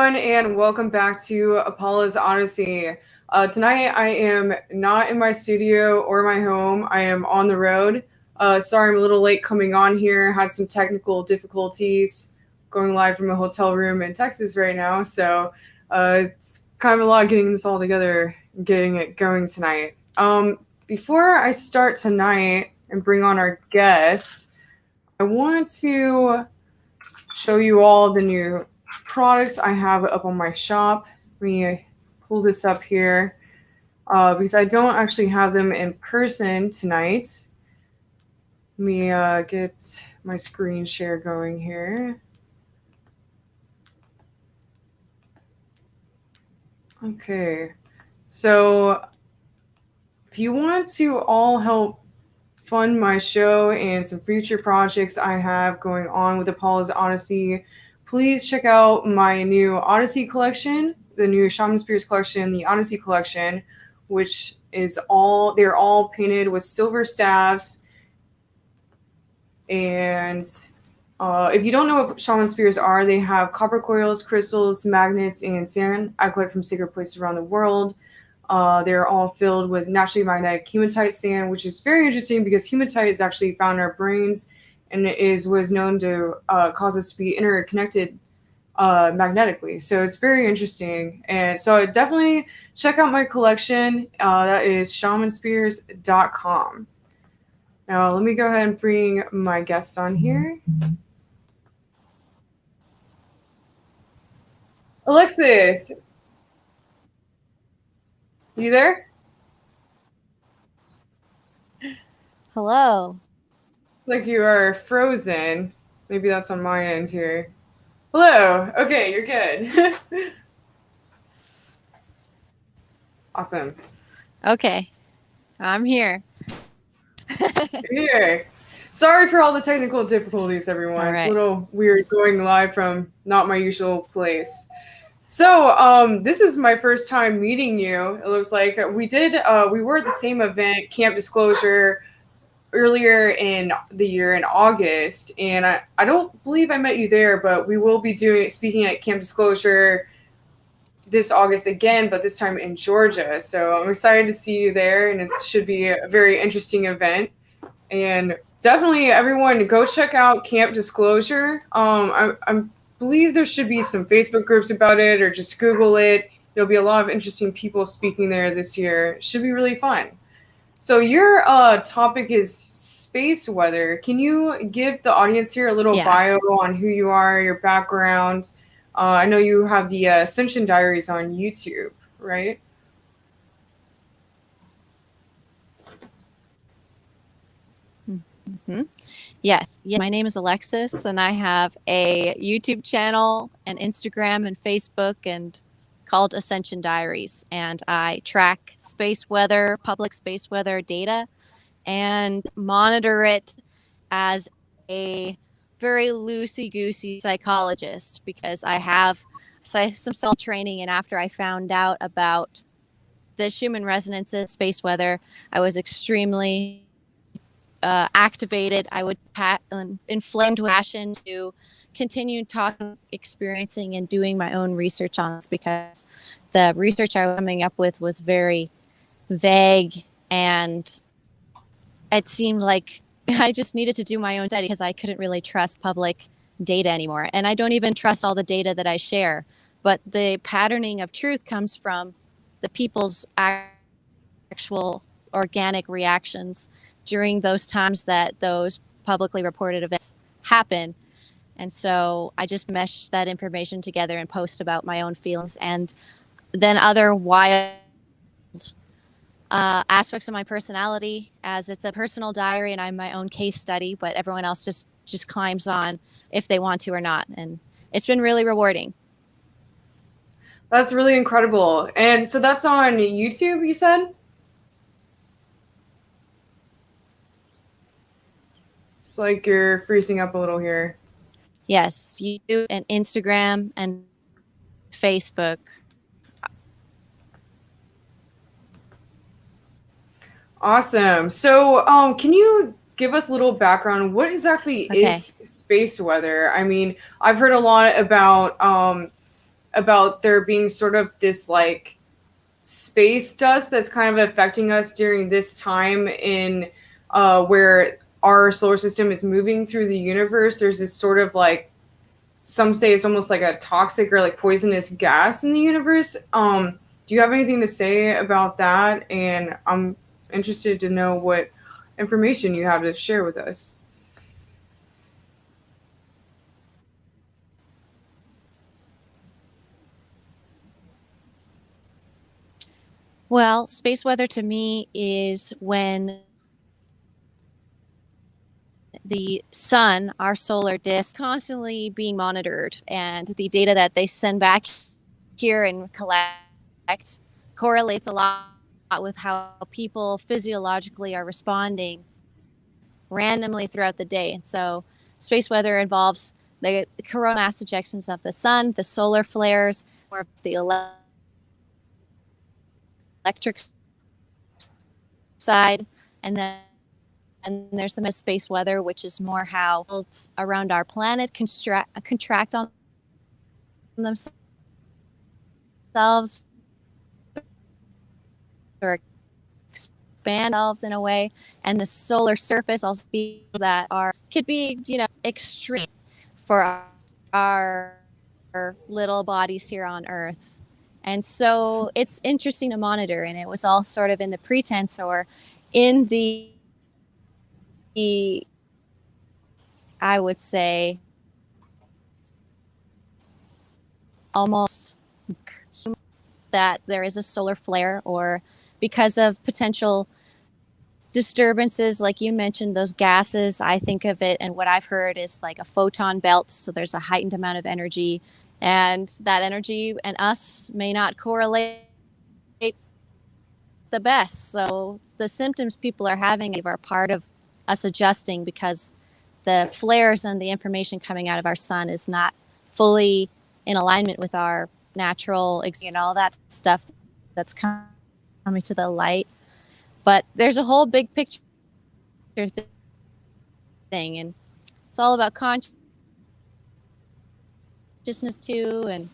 everyone, and welcome back to Apolla's Odyssey. Tonight, I am not in my studio or my home. I am on the road. Sorry, I'm a little late coming on here. Had some technical difficulties going live from a hotel room in Texas right now. So it's kind of a lot getting this all together, getting it going tonight. Before I start tonight and bring on our guest, I want to show you all the new products I have up on my shop. Let me pull this up here because I don't actually have them in person tonight. Let me get my screen share going here. Okay, so if you want to all help fund my show and some future projects I have going on with Apollo's Odyssey, please check out my new Odyssey collection, the new Shaman Spears collection, the Odyssey collection, which is they're all painted with silver staves. And if you don't know what Shaman Spears are, they have copper coils, crystals, magnets, and sand I collect from sacred places around the world. They're all filled with naturally magnetic hematite sand, which is very interesting because hematite is actually found in our brains and was known to cause us to be interconnected magnetically. So it's very interesting. And so definitely check out my collection. That is shamanspears.com. Now let me go ahead and bring my guest on here. Alexis, you there? Hello. Like you are frozen. Maybe that's on my end here. Hello. Okay, you're good. Awesome. Okay. I'm here. Here. Sorry for all the technical difficulties, everyone. All It's a right. little weird going live from not my usual place. So, this is my first time meeting you. It looks like we were at the same event, Camp Disclosure, earlier in the year in August, and I don't believe I met you there, but we will be speaking at Camp Disclosure this August again, but this time in Georgia. So I'm excited to see you there, and it should be a very interesting event. And definitely, everyone, go check out Camp Disclosure. I believe there should be some Facebook groups about it, or just Google it. There'll be a lot of interesting people speaking there this year. It should be really fun. So your topic is space weather. Can you give the audience here a little bio on who you are, your background? I know you have the Ascension Diaries on YouTube, right? Mm-hmm. Yes. Yeah. My name is Alexis, and I have a YouTube channel and Instagram and Facebook and called Ascension Diaries. And I track space weather, public space weather data, and monitor it as a very loosey-goosey psychologist because I have some cell training, and after I found out about the Schumann Resonances, space weather, I was extremely activated. I would inflamed passion to continue talking, experiencing, and doing my own research on this because the research I was coming up with was very vague, and it seemed like I just needed to do my own study because I couldn't really trust public data anymore. And I don't even trust all the data that I share. But the patterning of truth comes from the people's actual organic reactions during those times that those publicly reported events happen. And so I just mesh that information together and post about my own feelings and then other wild aspects of my personality, as it's a personal diary and I'm my own case study, but everyone else just climbs on if they want to or not. And it's been really rewarding. That's really incredible. And so that's on YouTube, you said? It's like you're freezing up a little here. Yes, YouTube and Instagram and Facebook. Awesome. So, can you give us a little background? What exactly is space weather? I mean, I've heard a lot about about there being sort of this like space dust that's kind of affecting us during this time in where our solar system is moving through the universe. There's this sort of like, some say it's almost like a toxic or like poisonous gas in the universe. Do you have anything to say about that? And I'm interested to know what information you have to share with us. Well, space weather to me is when the sun, our solar disk, constantly being monitored, and the data that they send back here and collect correlates a lot with how people physiologically are responding randomly throughout the day. And so space weather involves the coronal mass ejections of the sun, the solar flares, or the electric side, and then there's the space weather, which is more how worlds around our planet contract on themselves or expand themselves in a way, and the solar surface also that could be extreme for our little bodies here on Earth. And so it's interesting to monitor, and it was all sort of in the pretense or in the I would say almost that there is a solar flare, or because of potential disturbances, like you mentioned, those gases. I think of it, and what I've heard is like a photon belt. So there's a heightened amount of energy, and that energy and us may not correlate the best. So the symptoms people are having are part of us adjusting, because the flares and the information coming out of our sun is not fully in alignment with our natural, all that stuff that's coming to the light. But there's a whole big picture thing, and it's all about consciousness too, and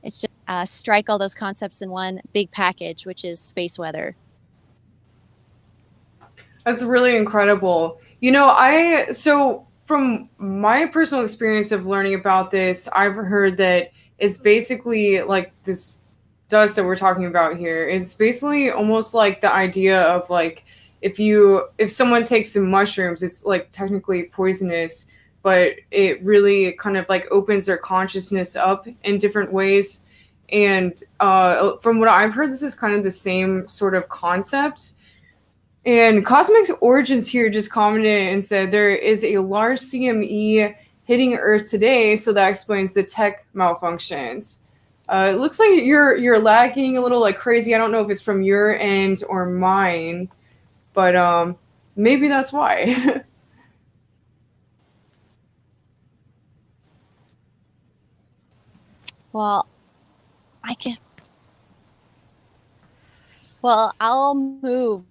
it's just strike all those concepts in one big package, which is space weather. That's really incredible. So from my personal experience of learning about this, I've heard that it's basically like this dust that we're talking about here. It's basically almost like the idea of like if someone takes some mushrooms, it's like technically poisonous, but it really kind of like opens their consciousness up in different ways. And from what I've heard, this is kind of the same sort of concept. And Cosmic Origins here just commented and said there is a large CME hitting Earth today, so that explains the tech malfunctions. It looks like you're lagging a little like crazy. I don't know if it's from your end or mine, but maybe that's why. Well, I'll move.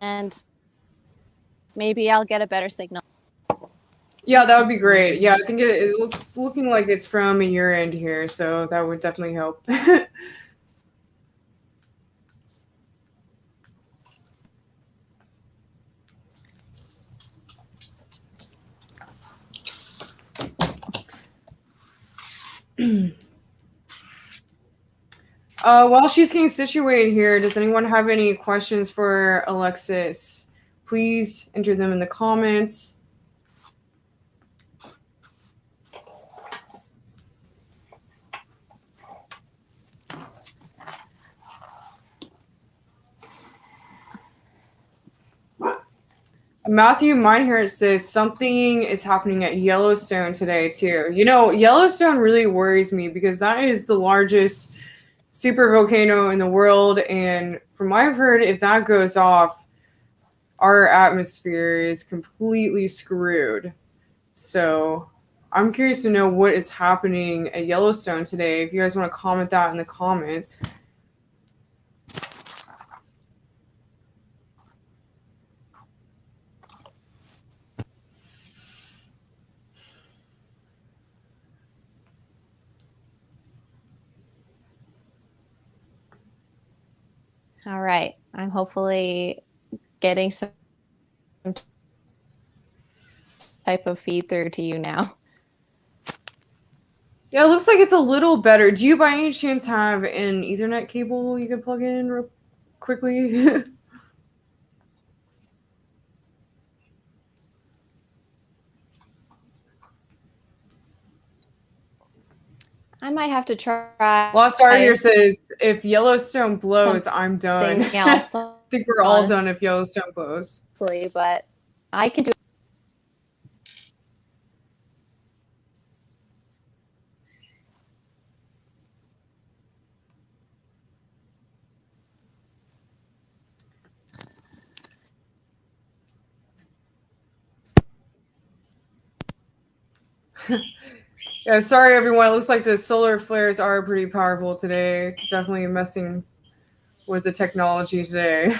And maybe I'll get a better signal. Yeah, that would be great. Yeah, I think it looks looking like it's from your end here, so that would definitely help. While she's getting situated here, does anyone have any questions for Alexis? Please enter them in the comments. Matthew Meinhardt says something is happening at Yellowstone today too. Yellowstone really worries me because that is the largest super volcano in the world, and from what I've heard, if that goes off, our atmosphere is completely screwed. So I'm curious to know what is happening at Yellowstone today. If you guys want to comment that in the comments. All right. I'm hopefully getting some type of feed through to you now. Yeah, it looks like it's a little better. Do you by any chance have an Ethernet cable you can plug in real quickly? I might have to try. Lost Aria says, if Yellowstone blows, I'm done. Else, I think we're all done if Yellowstone blows. But I can do. Yeah, sorry everyone. It looks like the solar flares are pretty powerful today. Definitely messing with the technology today.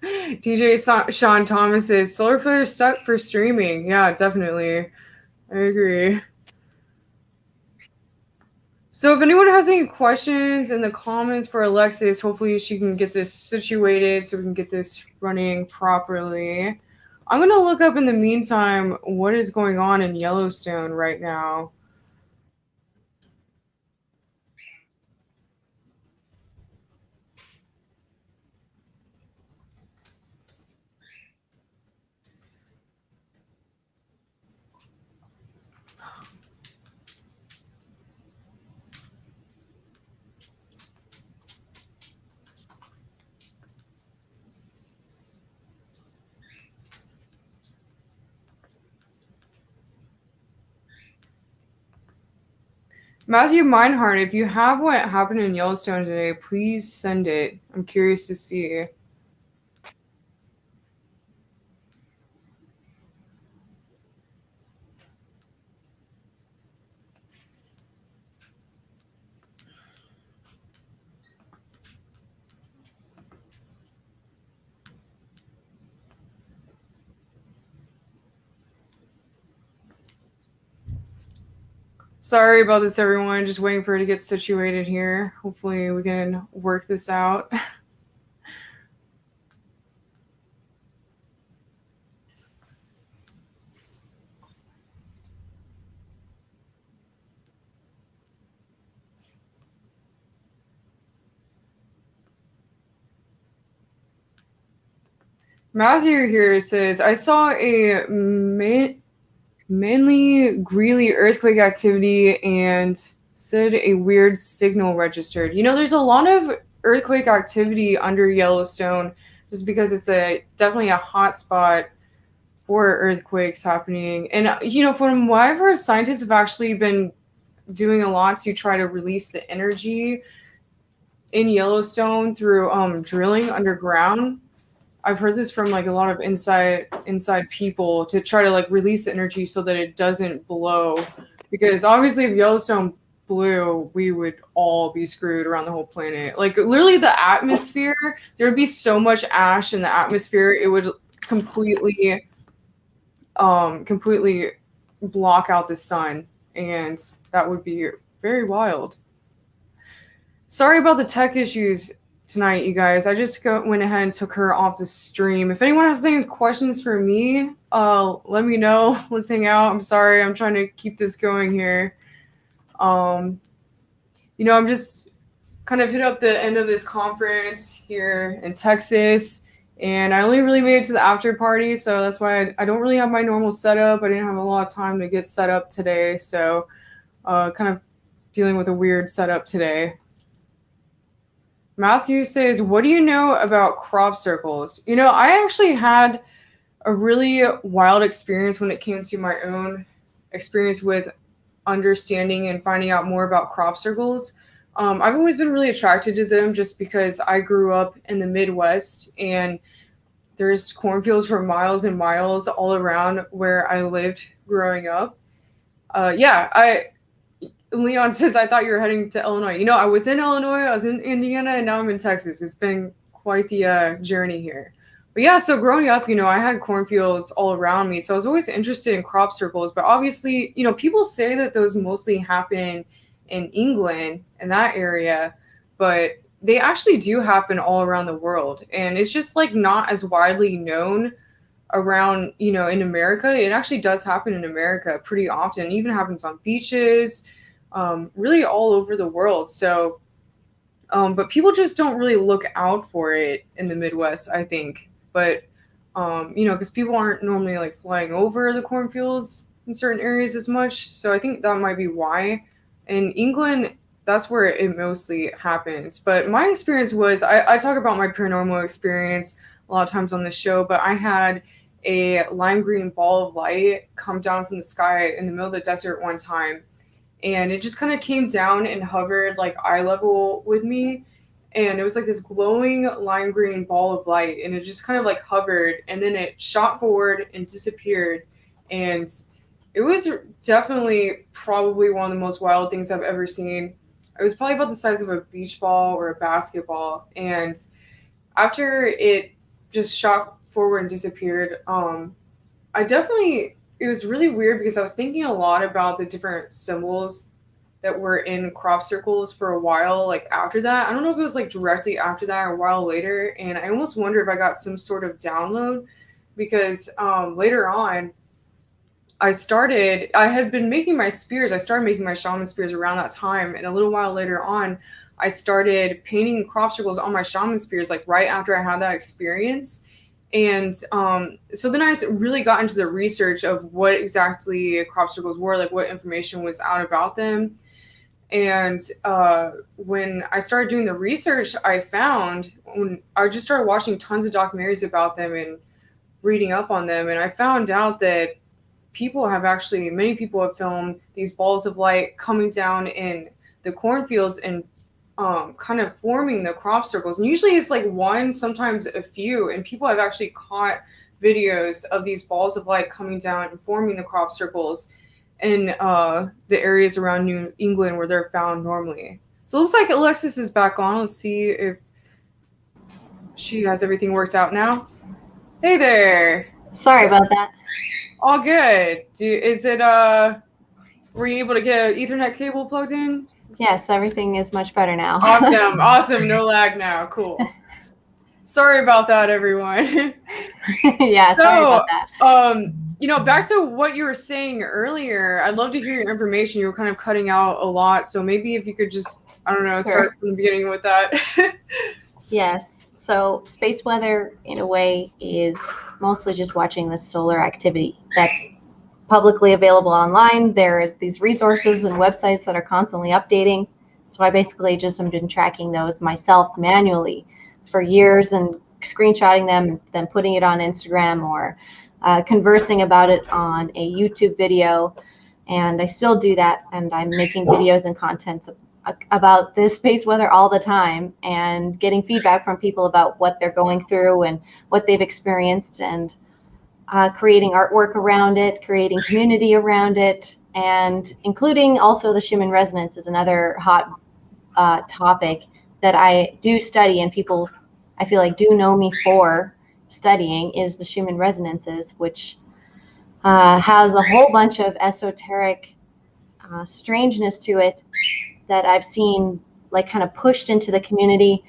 DJ Sean Thomas says, solar flares stuck for streaming. Yeah, definitely. I agree. So if anyone has any questions in the comments for Alexis, hopefully she can get this situated so we can get this running properly. I'm going to look up in the meantime what is going on in Yellowstone right now. Matthew Meinhardt, if you have what happened in Yellowstone today, please send it. I'm curious to see. Sorry about this, everyone. Just waiting for it to get situated here. Hopefully we can work this out. Matthew here says, I saw a mainly Greeley earthquake activity and said a weird signal registered. You know, there's a lot of earthquake activity under Yellowstone just because it's definitely a hot spot for earthquakes happening. And, you know, from what I've heard, scientists have actually been doing a lot to try to release the energy in Yellowstone through drilling underground. I've heard this from like a lot of inside people to try to like release energy so that it doesn't blow. Because obviously if Yellowstone blew, we would all be screwed around the whole planet. Like literally the atmosphere, there would be so much ash in the atmosphere, it would completely block out the sun, and that would be very wild. Sorry about the tech issues tonight, you guys. I just went ahead and took her off the stream. If anyone has any questions for me, let me know. Let's hang out. I'm sorry. I'm trying to keep this going here. You know, I'm just kind of hit up the end of this conference here in Texas, and I only really made it to the after party, so that's why I don't really have my normal setup. I didn't have a lot of time to get set up today, so kind of dealing with a weird setup today. Matthew says, what do you know about crop circles? You know, I actually had a really wild experience when it came to my own experience with understanding and finding out more about crop circles. I've always been really attracted to them just because I grew up in the Midwest and there's cornfields for miles and miles all around where I lived growing up. Leon says, I thought you were heading to Illinois. You know, I was in Illinois, I was in Indiana, and now I'm in Texas. It's been quite the journey here. But yeah, so growing up, you know, I had cornfields all around me. So I was always interested in crop circles. But obviously, you know, people say that those mostly happen in England, in that area. But they actually do happen all around the world. And it's just like not as widely known around, you know, in America. It actually does happen in America pretty often. It even happens on beaches, really all over the world. So, but people just don't really look out for it in the Midwest, I think. But, you know, because people aren't normally like flying over the cornfields in certain areas as much. So I think that might be why. In England, that's where it mostly happens. But my experience was, I talk about my paranormal experience a lot of times on the show, but I had a lime green ball of light come down from the sky in the middle of the desert one time. And it just kind of came down and hovered like eye level with me. And it was like this glowing lime green ball of light. And it just kind of like hovered. And then it shot forward and disappeared. And it was definitely probably one of the most wild things I've ever seen. It was probably about the size of a beach ball or a basketball. And after it just shot forward and disappeared, it was really weird because I was thinking a lot about the different symbols that were in crop circles for a while, like after that. I don't know if it was like directly after that or a while later. And I almost wonder if I got some sort of download because later on, I had been making my spears. I started making my shaman spears around that time. And a little while later on, I started painting crop circles on my shaman spears, like right after I had that experience. And so then I really got into the research of what exactly crop circles were, like what information was out about them. And when I started doing the research, I found when I just started watching tons of documentaries about them and reading up on them. And I found out that many people have filmed these balls of light coming down in the cornfields and kind of forming the crop circles. And usually it's like one, sometimes a few, and people have actually caught videos of these balls of light coming down and forming the crop circles in the areas around New England where they're found normally. So it looks like Alexis is back on. Let's see if she has everything worked out now. Hey there. Sorry about that. All good. Were you able to get an Ethernet cable plugged in? Yes, everything is much better now. Awesome. No lag now. Cool. Sorry about that, everyone. Yeah, so, sorry about that. You know, back to what you were saying earlier, I'd love to hear your information. You were kind of cutting out a lot. So maybe if you could just, I don't know, start from the beginning with that. Yes. So space weather, in a way, is mostly just watching the solar activity that's publicly available online. There's these resources and websites that are constantly updating. So I basically just have been tracking those myself manually for years and screenshotting them and then putting it on Instagram or conversing about it on a YouTube video. And I still do that. And I'm making videos and content about this space weather all the time and getting feedback from people about what they're going through and what they've experienced, and creating artwork around it, creating community around it, and including also the Schumann Resonance is another hot topic that I do study, and people I feel like do know me for studying, is the Schumann Resonances, which has a whole bunch of esoteric strangeness to it that I've seen like kind of pushed into the community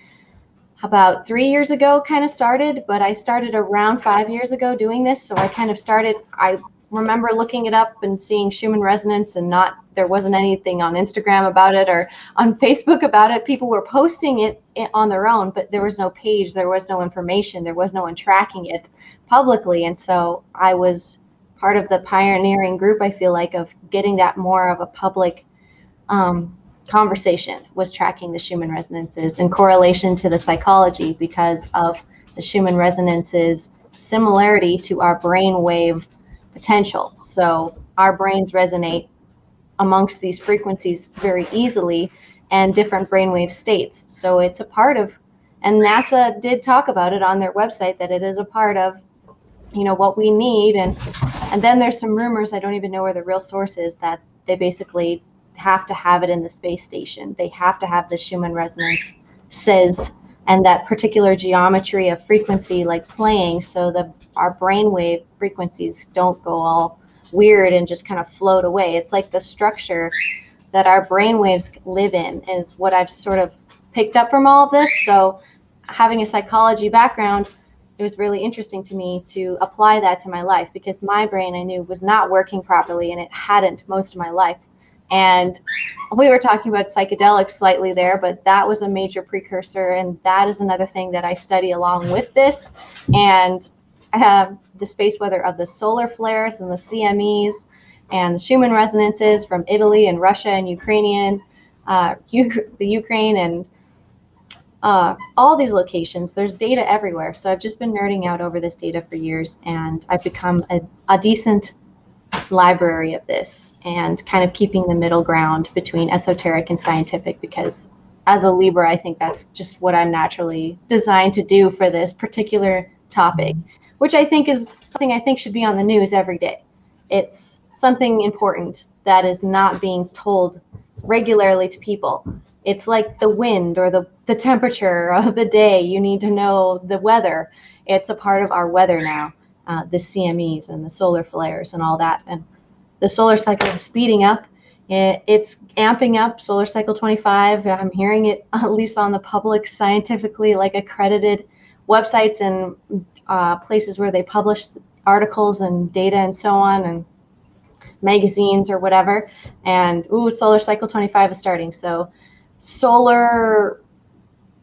about 3 years ago, kind of started, but I started around 5 years ago doing this. So I kind of started, I remember looking it up and seeing Schumann Resonance, and there wasn't anything on Instagram about it or on Facebook about it. People were posting it on their own, but there was no page, there was no information, there was no one tracking it publicly. And so I was part of the pioneering group, I feel like, of getting that more of a public conversation, was tracking the Schumann Resonances in correlation to the psychology, because of the Schumann Resonances similarity to our brain wave potential. So our brains resonate amongst these frequencies very easily, and different brainwave states. So it's a part of, and NASA did talk about it on their website, that it is a part of, you know, what we need. And then there's some rumors, I don't even know where the real source is, that they basically have to have it in the space station. They have to have the Schumann Resonances and that particular geometry of frequency like playing, so that our brainwave frequencies don't go all weird and just kind of float away. It's like the structure that our brainwaves live in is what I've sort of picked up from all of this. So having a psychology background, it was really interesting to me to apply that to my life, because my brain, I knew, was not working properly, and it hadn't most of my life. And we were talking about psychedelics slightly there, but that was a major precursor, and that is another thing that I study along with this. And I have the space weather of the solar flares and the CMEs and the Schumann resonances from Italy and Russia and the Ukraine and all these locations. There's data everywhere. So I've just been nerding out over this data for years, and I've become a decent library of this, and kind of keeping the middle ground between esoteric and scientific, because as a Libra, I think that's just what I'm naturally designed to do for this particular topic, which I think is something I think should be on the news every day. It's something important that is not being told regularly to people. It's like the wind or the temperature of the day. You need to know the weather. It's a part of our weather now, the CMEs and the solar flares and all that. And the solar cycle is speeding up. It's amping up, solar cycle 25. I'm hearing it at least on the public, scientifically like accredited websites and places where they publish articles and data and so on, and magazines or whatever. And solar cycle 25 is starting. So solar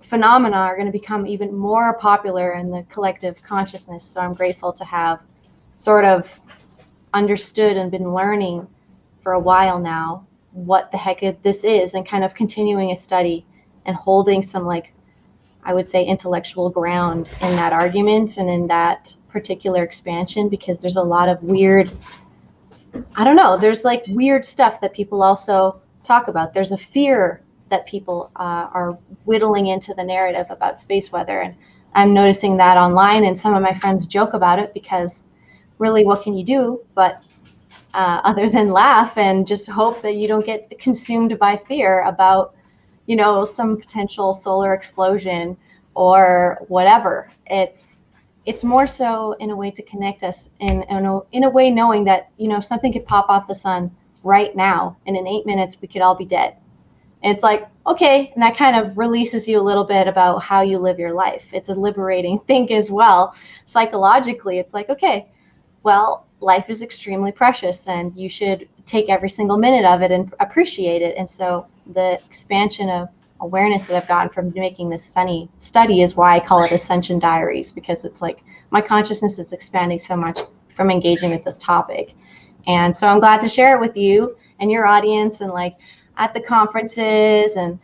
phenomena are going to become even more popular in the collective consciousness. So I'm grateful to have sort of understood and been learning for a while now what the heck this is, and kind of continuing a study and holding some, like, I would say, intellectual ground in that argument and in that particular expansion, because there's a lot of weird, I don't know, there's like weird stuff that people also talk about. There's a fear that people are whittling into the narrative about space weather. And I'm noticing that online, and some of my friends joke about it, because really what can you do but other than laugh and just hope that you don't get consumed by fear about, you know, some potential solar explosion or whatever. It's more so in a way to connect us in a way, knowing that, you know, something could pop off the sun right now, and in 8 minutes we could all be dead. And it's like, okay, and that kind of releases you a little bit about how you live your life. It's a liberating thing as well. Psychologically, it's like, okay, well, life is extremely precious, and you should take every single minute of it and appreciate it. And so the expansion of awareness that I've gotten from making this study is why I call it Ascension Diaries, because it's like my consciousness is expanding so much from engaging with this topic. And so I'm glad to share it with you and your audience, and like at the conferences, and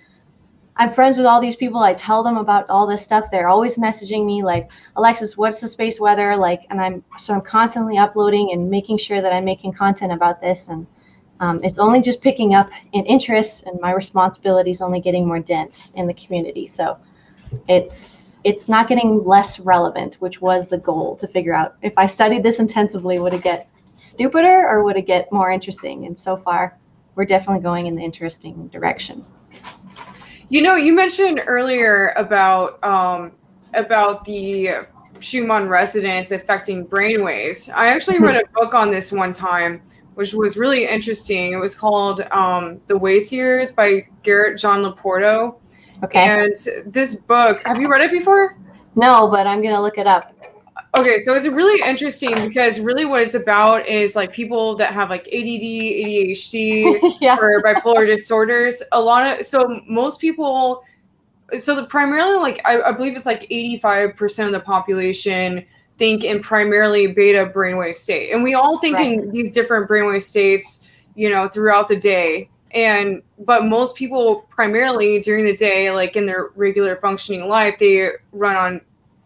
I'm friends with all these people. I tell them about all this stuff. They're always messaging me like, Alexis, what's the space weather like? And I'm constantly uploading and making sure that I'm making content about this. And it's only just picking up in interest, and my responsibility is only getting more dense in the community. So it's not getting less relevant, which was the goal, to figure out if I studied this intensively, would it get stupider or would it get more interesting? And so far, we're definitely going in the interesting direction. You know, you mentioned earlier about the Schumann resonance affecting brainwaves. I actually read a book on this one time, which was really interesting. It was called The Wayseers by Garrett John Laporto. Okay. And this book, have you read it before? No, but I'm going to look it up. Okay, so it's really interesting, because really what it's about is like people that have like ADD, ADHD, Yeah. or bipolar disorders. Most people, primarily, like I believe it's like 85% of the population think in primarily beta brainwave state. And we all think in these different brainwave states, you know, throughout the day. But most people primarily during the day, like in their regular functioning life, they run on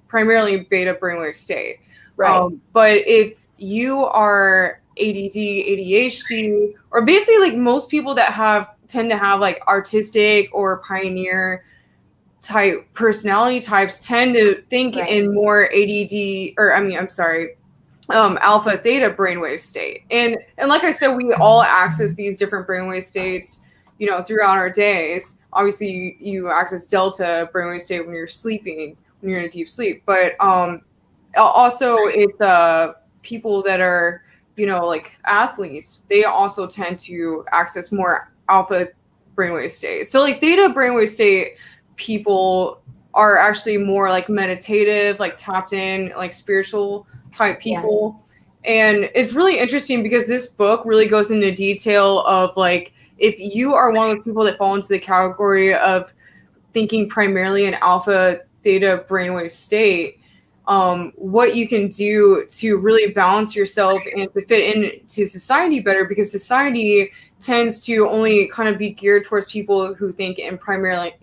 primarily beta brainwave state. Right. But if you are ADD, ADHD, or basically like most people that tend to have like artistic or pioneer type personality types tend to think in more ADD, or alpha theta brainwave state. And like I said, we all access these different brainwave states throughout our days. Obviously, you access delta brainwave state when you're sleeping, when you're in a deep sleep. But also, it's people that are, like athletes. They also tend to access more alpha brainwave state. So like theta brainwave state people are actually more like meditative, like tapped in, like spiritual type people. Yes. And it's really interesting because this book really goes into detail of like, if you are one of the people that fall into the category of thinking primarily in alpha theta brainwave state, what you can do to really balance yourself and to fit into society better, because society tends to only kind of be geared towards people who think in primarily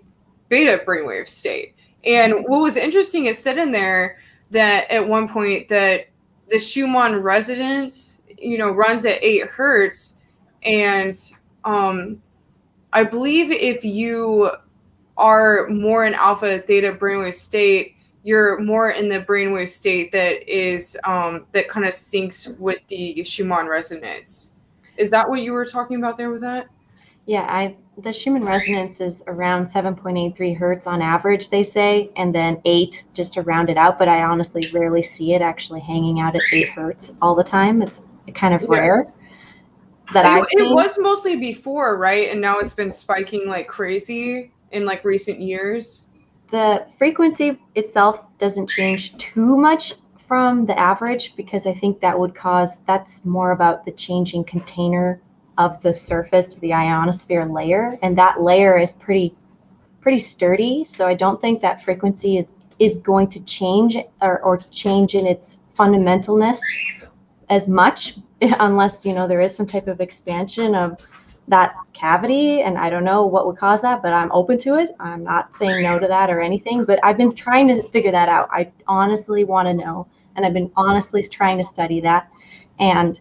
beta brainwave state. And what was interesting is said in there that at one point that the Schumann resonance, runs at 8 hertz. And I believe if you are more in alpha theta brainwave state, you're more in the brainwave state that is that kind of syncs with the Schumann resonance. Is that what you were talking about there with that? Yeah, the Schumann resonance is around 7.83 hertz on average, they say, and then 8 just to round it out. But I honestly rarely see it actually hanging out at 8 hertz all the time. It's kind of rare that I've seen. It was mostly before, right? And now it's been spiking like crazy in like recent years. The frequency itself doesn't change too much from the average, because I think that would cause, that's more about the changing container of the surface to the ionosphere layer, and that layer is pretty sturdy. So I don't think that frequency is going to change or change in its fundamentalness as much, unless there is some type of expansion of that cavity, and I don't know what would cause that, but I'm open to it. I'm not saying no to that or anything, but I've been trying to figure that out. I honestly want to know, and I've been honestly trying to study that. And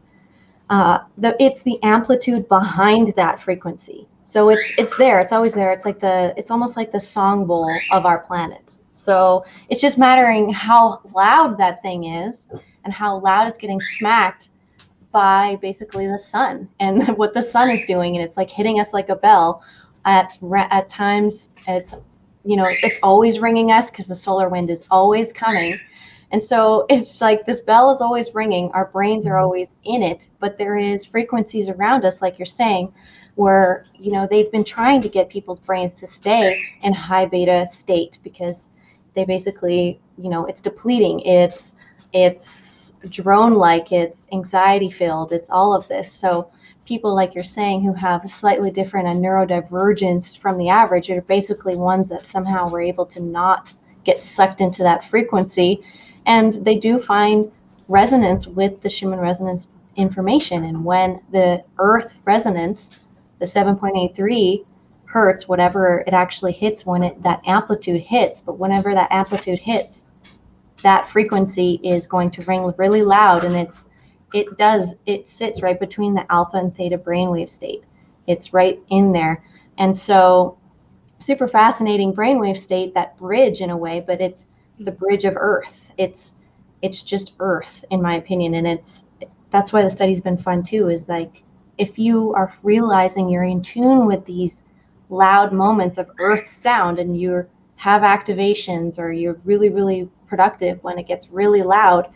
it's the amplitude behind that frequency. So it's there. It's always there. It's almost like the song bowl of our planet. So it's just mattering how loud that thing is and how loud it's getting smacked by basically the sun and what the sun is doing. And it's like hitting us like a bell. At times, it's always ringing us because the solar wind is always coming. And so it's like this bell is always ringing. Our brains are always in it, but there is frequencies around us, like you're saying, where, they've been trying to get people's brains to stay in high beta state, because they basically, it's depleting. It's drone-like, it's anxiety-filled, it's all of this. So people, like you're saying, who have a slightly different neurodivergence from the average are basically ones that somehow were able to not get sucked into that frequency. And they do find resonance with the Schumann resonance information. And when the Earth resonance, the 7.83 hertz, whatever it actually hits, when that amplitude hits, but whenever that amplitude hits, that frequency is going to ring really loud. And it sits right between the alpha and theta brainwave state. It's right in there. And so super fascinating brainwave state, that bridge in a way, but it's the bridge of Earth. It's just Earth, in my opinion. And that's why the study's been fun too, is like, if you are realizing you're in tune with these loud moments of Earth sound, and you have activations, or you're really, really productive when it gets really loud,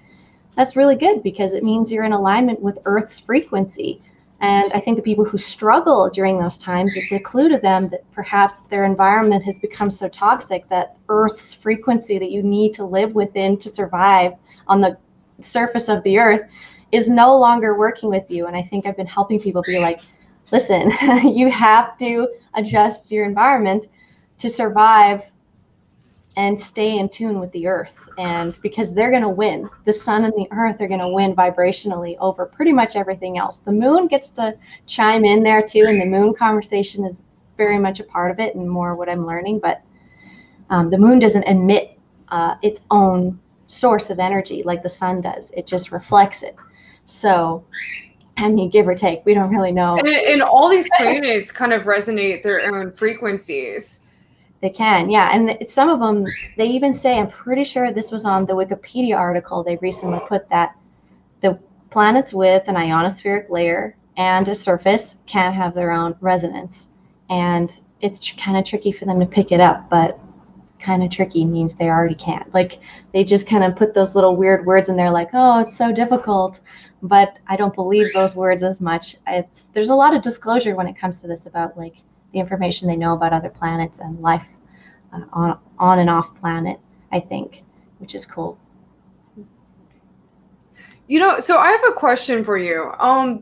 that's really good, because it means you're in alignment with Earth's frequency. And I think the people who struggle during those times, it's a clue to them that perhaps their environment has become so toxic that Earth's frequency that you need to live within to survive on the surface of the Earth is no longer working with you. And I think I've been helping people be like, listen, you have to adjust your environment to survive and stay in tune with the Earth. And because they're going to win, the sun and the Earth are going to win vibrationally over pretty much everything else. The moon gets to chime in there too, and the moon conversation is very much a part of it and more what I'm learning. But the moon doesn't emit its own source of energy like the sun does. It just reflects it. So, I mean, give or take, we don't really know. And all these planets kind of resonate their own frequencies. They can, yeah. And some of them, they even say, I'm pretty sure this was on the Wikipedia article, they recently put that the planets with an ionospheric layer and a surface can have their own resonance. and it's kind of tricky for them to pick it up, but kind of tricky means they already can. Like, they just kind of put those little weird words in there like, oh, it's so difficult, but I don't believe those words as much. There's a lot of disclosure when it comes to this about like the information they know about other planets and life on and off planet, I think, which is cool. So I have a question for you.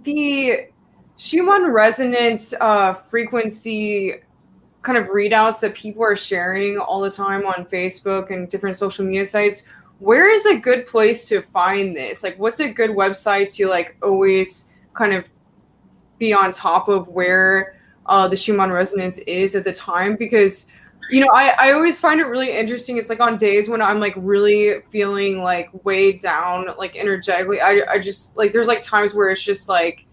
The Schumann resonance frequency kind of readouts that people are sharing all the time on Facebook and different social media sites, where is a good place to find this? Like, what's a good website to like always kind of be on top of where the Schumann resonance is at the time? Because I always find it really interesting. It's like on days when I'm like really feeling like weighed down, like energetically, I just like, there's like times where it's just like,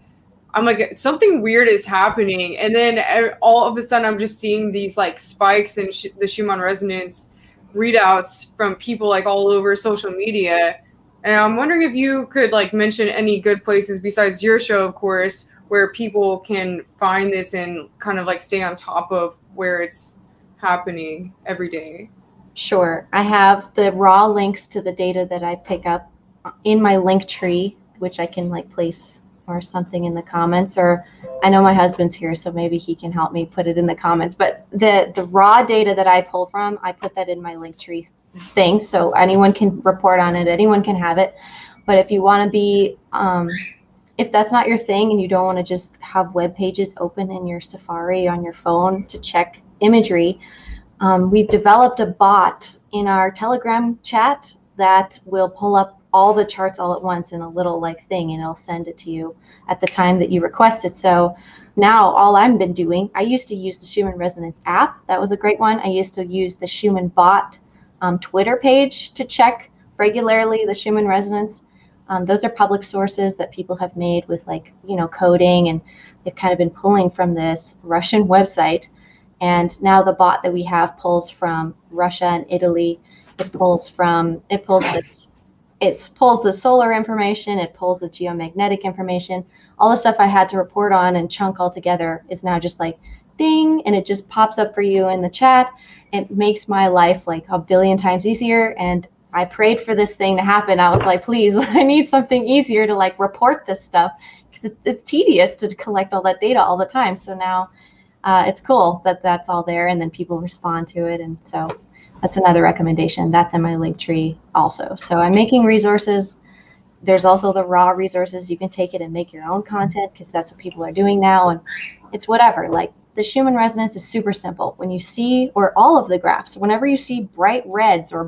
I'm like, something weird is happening. And then all of a sudden I'm just seeing these like spikes in the Schumann resonance readouts from people like all over social media. And I'm wondering if you could like mention any good places besides your show, of course, where people can find this and kind of like stay on top of where it's happening every day. Sure. I have the raw links to the data that I pick up in my link tree, which I can like place or something in the comments, or I know my husband's here, so maybe he can help me put it in the comments. But the raw data that I pull from, I put that in my link tree thing, so anyone can report on it, anyone can have it. But if you want to be, if that's not your thing and you don't want to just have web pages open in your Safari on your phone to check imagery, we've developed a bot in our Telegram chat that will pull up all the charts all at once in a little like thing, and it'll send it to you at the time that you request it. So now all I've been doing, I used to use the Schumann Resonance app. That was a great one. I used to use the Schumann bot Twitter page to check regularly the Schumann Resonance. Those are public sources that people have made with like, coding, and they've kind of been pulling from this Russian website. And now the bot that we have pulls from Russia and Italy. It pulls the solar information, it pulls the geomagnetic information. All the stuff I had to report on and chunk all together is now just like ding, and it just pops up for you in the chat. It makes my life like a billion times easier. And I prayed for this thing to happen. I was like, please, I need something easier to like report this stuff, because it's tedious to collect all that data all the time. So now it's cool that that's all there, and then people respond to it. And so that's another recommendation. That's in my link tree also. So I'm making resources. There's also the raw resources. You can take it and make your own content, because that's what people are doing now. And it's whatever. Like the Schumann resonance is super simple. When you see, or all of the graphs, whenever you see bright reds or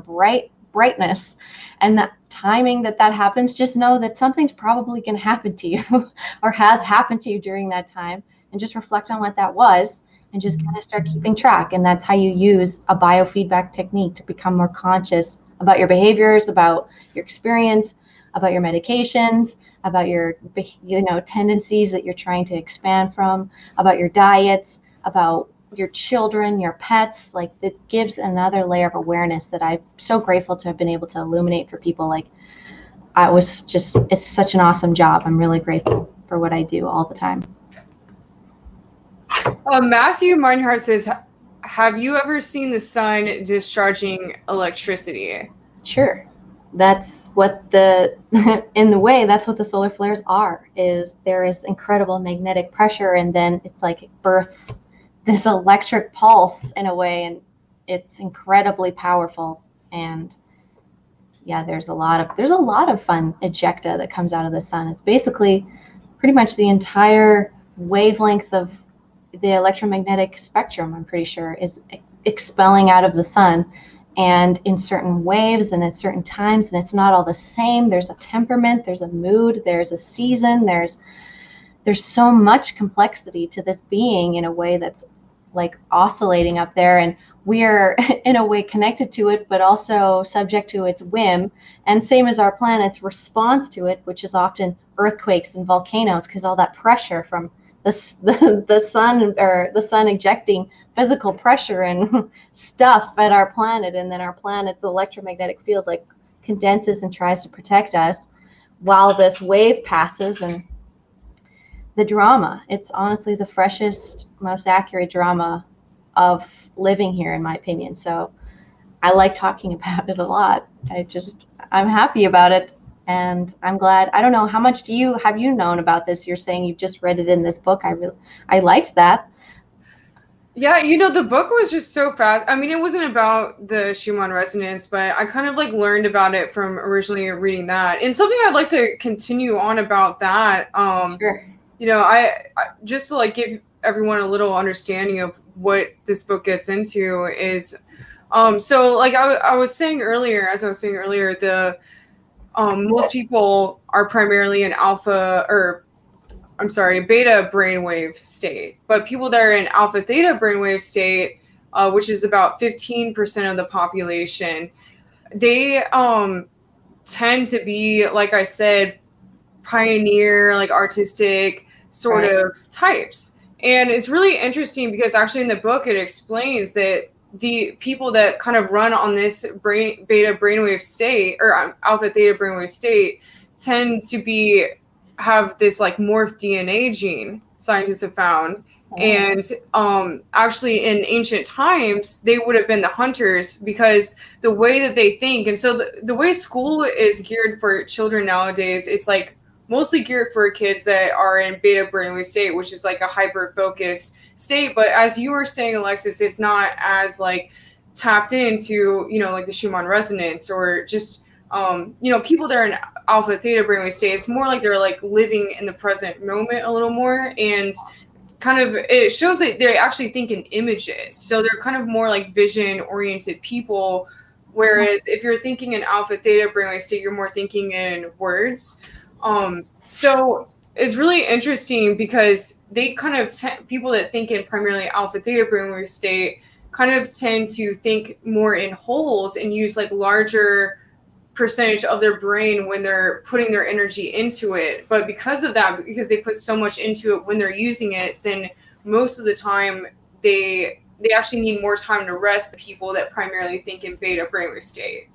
brightness, and that timing that happens, just know that something's probably going to happen to you or has happened to you during that time, and just reflect on what that was. And just kind of start keeping track. And that's how you use a biofeedback technique to become more conscious about your behaviors, about your experience, about your medications, about your tendencies that you're trying to expand from, about your diets, about your children, your pets. Like, it gives another layer of awareness that I'm so grateful to have been able to illuminate for people. Like, it's such an awesome job. I'm really grateful for what I do all the time. Matthew Meinhardt says, have you ever seen the sun discharging electricity? Sure. That's what in the way, that's what the solar flares are, is there is incredible magnetic pressure, and then it's like it births this electric pulse in a way, and it's incredibly powerful. And yeah, there's a lot of fun ejecta that comes out of the sun. It's basically pretty much the entire wavelength of the electromagnetic spectrum, I'm pretty sure, is expelling out of the sun, and in certain waves and at certain times, and it's not all the same. There's a temperament, there's a mood, there's a season, there's so much complexity to this being in a way that's like oscillating up there, and we are in a way connected to it, but also subject to its whim, and same as our planet's response to it, which is often earthquakes and volcanoes, because all that pressure from the sun, or the sun ejecting physical pressure and stuff at our planet, and then our planet's electromagnetic field like condenses and tries to protect us while this wave passes. And the drama. It's honestly the freshest, most accurate drama of living here, in my opinion. So I like talking about it a lot. I'm happy about it. And I'm glad. I don't know, how much have you known about this? You're saying you just read it in this book. I liked that. Yeah, the book was just so fast. I mean, it wasn't about the Schumann resonance, but I kind of like learned about it from originally reading that. And something I'd like to continue on about that. Sure. I just to like give everyone a little understanding of what this book gets into is, so like I was saying earlier, the most people are primarily in beta brainwave state. But people that are in alpha theta brainwave state, which is about 15% of the population, they tend to be, like I said, pioneer, like artistic sort of types. And it's really interesting because actually in the book it explains that the people that kind of run on this beta brainwave state or alpha theta brainwave state tend to have this like morph DNA gene, scientists have found. And actually in ancient times they would have been the hunters because the way that they think. And so the way school is geared for children nowadays, it's like mostly geared for kids that are in beta brainwave state, which is like a hyper focused state. But as you were saying, Alexis, it's not as like tapped into, like the Schumann resonance or just, people that are in alpha theta brainwave state. It's more like they're like living in the present moment a little more. And kind of, it shows that they actually think in images. So they're kind of more like vision oriented people. Whereas if you're thinking in alpha theta brainwave state, you're more thinking in words. So it's really interesting because they kind of people that think in primarily alpha theta brainwave state kind of tend to think more in wholes and use like larger percentage of their brain when they're putting their energy into it. But because of that, because they put so much into it when they're using it, then most of the time they actually need more time to rest, the people that primarily think in beta brainwave state.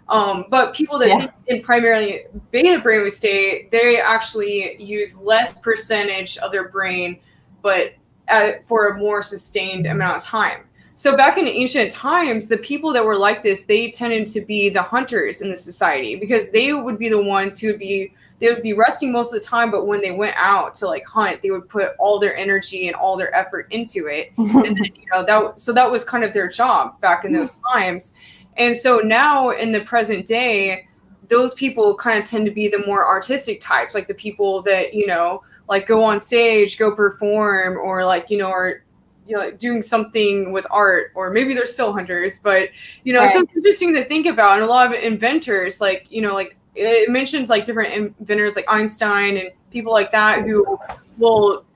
But people that think in primarily beta brainwave state, they actually use less percentage of their brain, but for a more sustained amount of time. So back in ancient times, the people that were like this, they tended to be the hunters in the society because they would be the ones who would be resting most of the time. But when they went out to like hunt, they would put all their energy and all their effort into it. And then, that was kind of their job back in those times. And so now in the present day, those people kind of tend to be the more artistic types, like the people that, like go on stage, go perform, or like, or doing something with art, or maybe they're still hunters, but so it's interesting to think about. And a lot of inventors, like like it mentions like different inventors like Einstein and people like that who will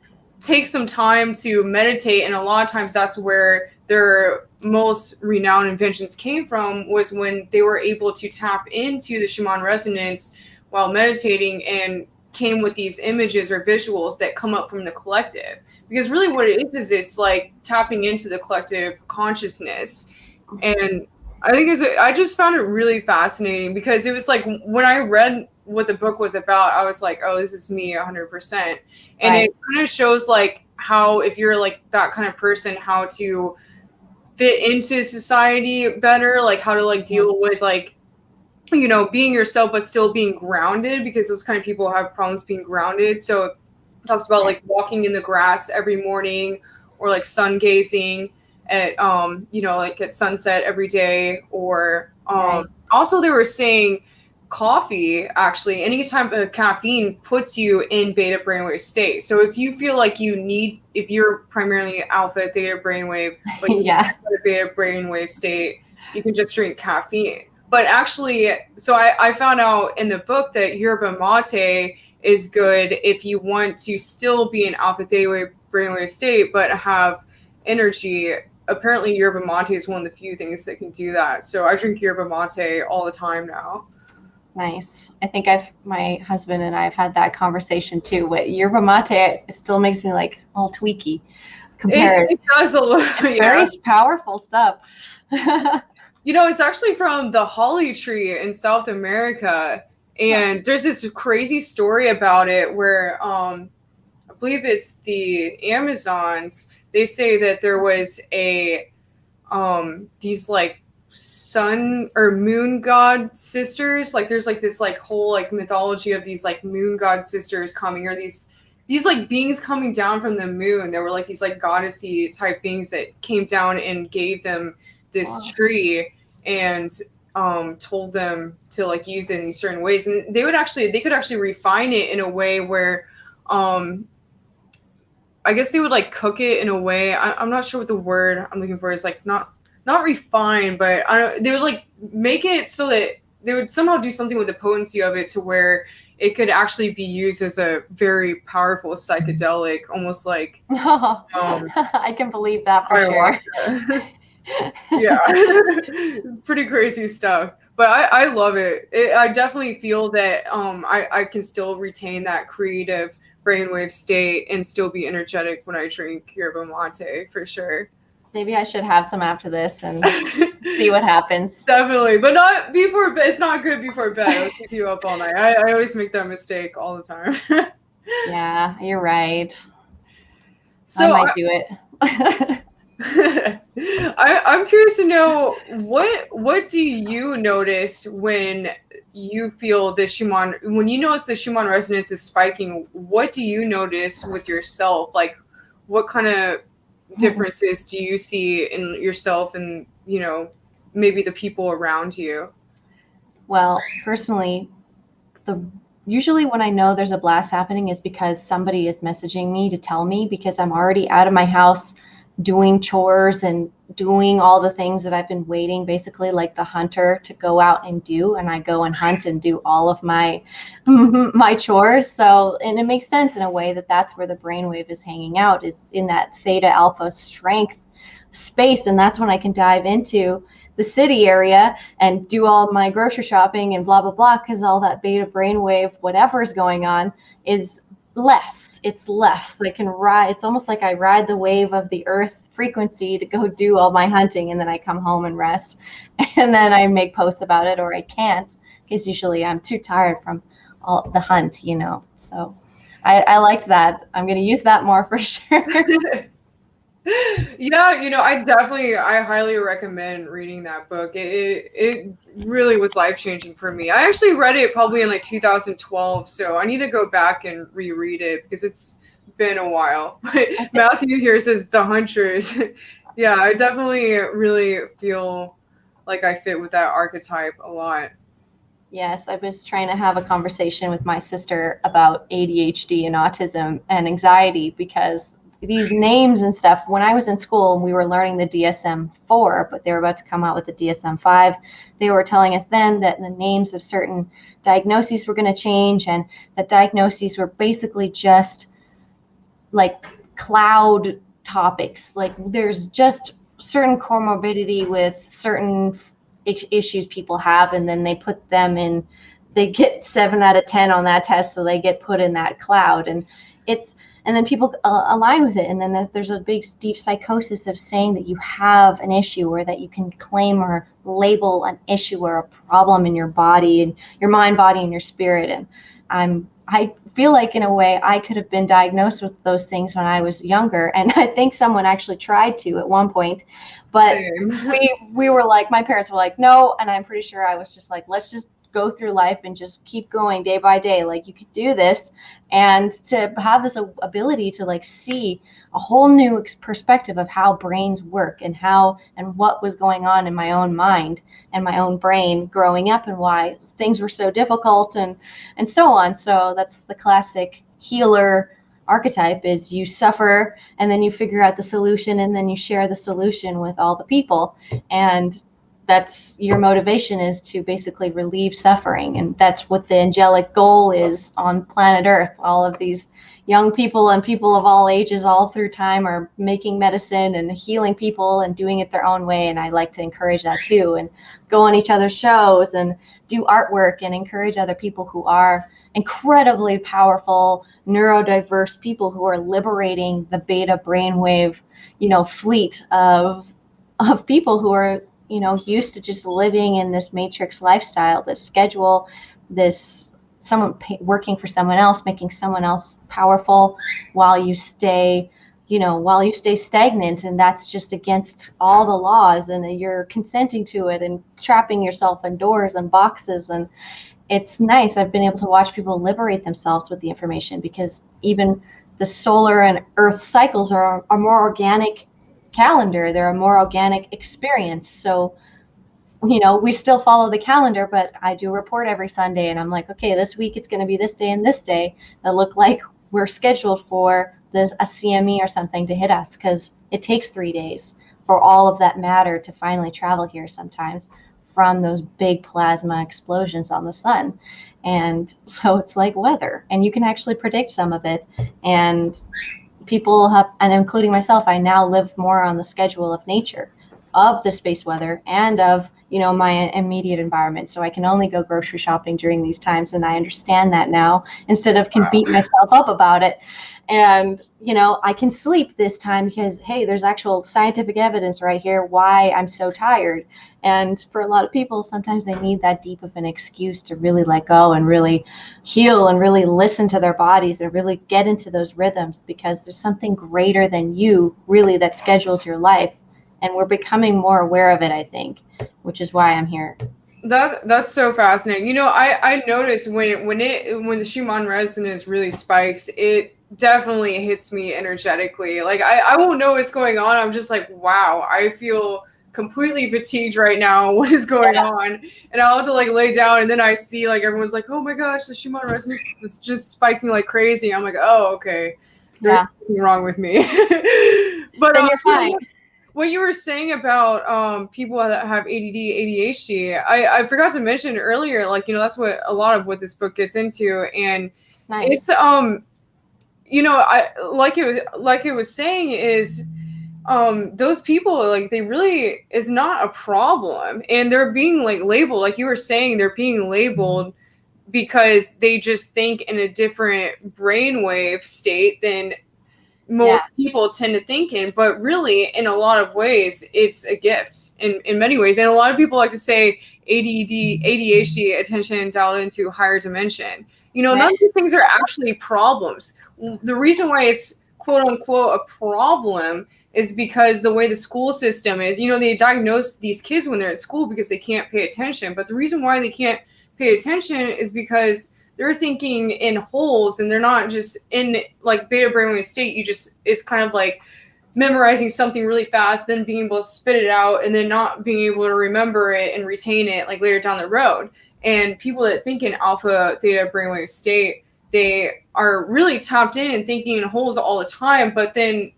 take some time to meditate, and a lot of times that's where their most renowned inventions came from, was when they were able to tap into the Schumann resonance while meditating and came with these images or visuals that come up from the collective. Because really what it is it's like tapping into the collective consciousness. And I just found it really fascinating because it was like when I read what the book was about, I was like, oh, this is me 100%. And it kind of shows like how, if you're like that kind of person, how to fit into society better, like how to like deal with like, being yourself, but still being grounded, because those kind of people have problems being grounded. So it talks about like walking in the grass every morning, or like sun gazing at, like at sunset every day, or also they were saying coffee, actually, any type of caffeine puts you in beta brainwave state. So if you feel like if you're primarily alpha theta brainwave, but beta brainwave state, you can just drink caffeine. But actually, so I found out in the book that yerba mate is good if you want to still be in alpha theta brainwave state, but have energy. Apparently yerba mate is one of the few things that can do that. So I drink yerba mate all the time now. Nice. I think my husband and I have had that conversation too. But yerba mate, it still makes me like all tweaky compared. It does a little. Very powerful stuff. It's actually from the holly tree in South America, and there's this crazy story about it where believe it's the Amazons, they say that there was these like sun or moon god sisters, like there's like this like whole like mythology of these like moon god sisters coming, or these like beings coming down from the moon. There were like these like goddessy type beings that came down and gave them this tree and told them to like use it in these certain ways, and they could actually refine it in a way where I guess they would like cook it in a way. I'm not sure what the word I'm looking for is, like not refine, but they would like make it so that they would somehow do something with the potency of it to where it could actually be used as a very powerful psychedelic, almost like I can believe that for sure. Yeah, it's pretty crazy stuff. But I love it. I definitely feel that I can still retain that creative brainwave state and still be energetic when I drink yerba mate, for sure. Maybe I should have some after this and see what happens. Definitely, but not before bed. It's not good before bed. It'll keep you up all night. I always make that mistake all the time. Yeah, you're right. So I might do it. I'm curious to know what do you notice when you feel the Schumann, when you notice the Schumann resonance is spiking? What do you notice with yourself? Like, what kind of differences do you see in yourself and, you know, maybe the people around you? Well, personally, usually when I know there's a blast happening is because somebody is messaging me to tell me, because I'm already out of my house doing chores and doing all the things that I've been waiting, basically like the hunter, to go out and do. And I go and hunt and do all of my chores. So, and it makes sense in a way that that's where the brainwave is hanging out, is in that theta alpha strength space. And that's when I can dive into the city area and do all my grocery shopping and blah, blah, blah, because all that beta brainwave, whatever is going on, is less. It's less. I can ride. It's almost like I ride the wave of the earth frequency to go do all my hunting, and then I come home and rest, and then I make posts about it, or I can't, because usually I'm too tired from all the hunt, you know. So I liked that. I'm going to use that more for sure. Yeah, you know, I highly recommend reading that book. It really was life-changing for me. I actually read it probably in like 2012, so I need to go back and reread it because it's been a while. But Matthew here says The Huntress. Yeah, I definitely really feel like I fit with that archetype a lot. Yes, I was trying to have a conversation with my sister about ADHD and autism and anxiety, because these names and stuff, when I was in school and we were learning the DSM-4, but they were about to come out with the DSM-5, they were telling us then that the names of certain diagnoses were going to change, and that diagnoses were basically just like cloud topics. Like there's just certain comorbidity with certain issues people have, and then they put them in, they get 7 out of 10 on that test, so they get put in that cloud. And then people align with it, and then there's a big deep psychosis of saying that you have an issue, or that you can claim or label an issue or a problem in your body, and your mind, body, and your spirit. And I feel like in a way I could have been diagnosed with those things when I was younger, and I think someone actually tried to at one point, but we were like, my parents were like, no, and I'm pretty sure I was just like, let's just go through life and just keep going day by day. Like, you could do this, and to have this ability to like see a whole new perspective of how brains work, and how and what was going on in my own mind and my own brain growing up, and why things were so difficult, and so on. So that's the classic healer archetype, is you suffer and then you figure out the solution, and then you share the solution with all the people. And that's your motivation, is to basically relieve suffering. And that's what the angelic goal is on planet Earth. All of these young people and people of all ages all through time are making medicine and healing people and doing it their own way. And I like to encourage that too, and go on each other's shows and do artwork and encourage other people who are incredibly powerful, neurodiverse people who are liberating the beta brainwave, you know, fleet of people who are, you know, used to just living in this matrix lifestyle, this schedule, this working for someone else, making someone else powerful while you stay stagnant, and that's just against all the laws, and you're consenting to it and trapping yourself indoors and boxes. And it's nice. I've been able to watch people liberate themselves with the information, because even the solar and earth cycles are a more organic calendar. They're a more organic experience. So, we still follow the calendar, but I do report every Sunday, and I'm like, okay, this week it's going to be this day and this day that look like we're scheduled for a CME or something to hit us, because it takes 3 days for all of that matter to finally travel here sometimes from those big plasma explosions on the sun. And so it's like weather, and you can actually predict some of it. And people have, and including myself, I now live more on the schedule of nature, of the space weather, and of my immediate environment. So I can only go grocery shopping during these times, and I understand that now, instead of can beat myself up about it. And I can sleep this time because, hey, there's actual scientific evidence right here why I'm so tired. And for a lot of people, sometimes they need that deep of an excuse to really let go and really heal and really listen to their bodies and really get into those rhythms, because there's something greater than you really that schedules your life. And we're becoming more aware of it, I think, which is why I'm here. That's so fascinating. I noticed when the Schumann resonance really spikes, it definitely hits me energetically. Like I won't know what's going on. I'm just like, wow, I feel completely fatigued right now. What is going on? And I'll have to like lay down, and then I see like everyone's like, oh my gosh, the Schumann resonance was just spiking like crazy. I'm like, oh, okay. There's nothing wrong with me. But then you're fine. What you were saying about people that have ADD, ADHD, I forgot to mention earlier, like, that's what a lot of what this book gets into. And it's I like it was saying is those people, like, they really is not a problem, and they're being like labeled, like you were saying, they're being labeled because they just think in a different brainwave state than most people tend to think in. But really, in a lot of ways, it's a gift in many ways. And a lot of people like to say ADD, ADHD, attention dialed into higher dimension. None of these things are actually problems. The reason why it's quote unquote a problem is because the way the school system is, they diagnose these kids when they're at school because they can't pay attention. But the reason why they can't pay attention is because they're thinking in wholes, and they're not just in like beta brainwave state. It's kind of like memorizing something really fast, then being able to spit it out, and then not being able to remember it and retain it like later down the road. And people that think in alpha theta brainwave state, they are really tapped in and thinking in wholes all the time. But then,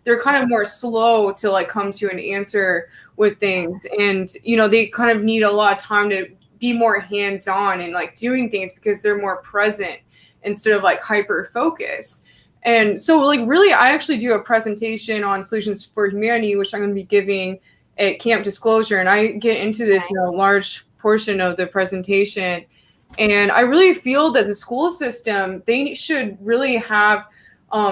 they're kind of more slow to like come to an answer with things. And, they kind of need a lot of time to be more hands-on and like doing things, because they're more present instead of like hyper focused. And so like really, I actually do a presentation on solutions for humanity, which I'm going to be giving at Camp Disclosure. And I get into this in a large portion of the presentation. And I really feel that the school system, they should really have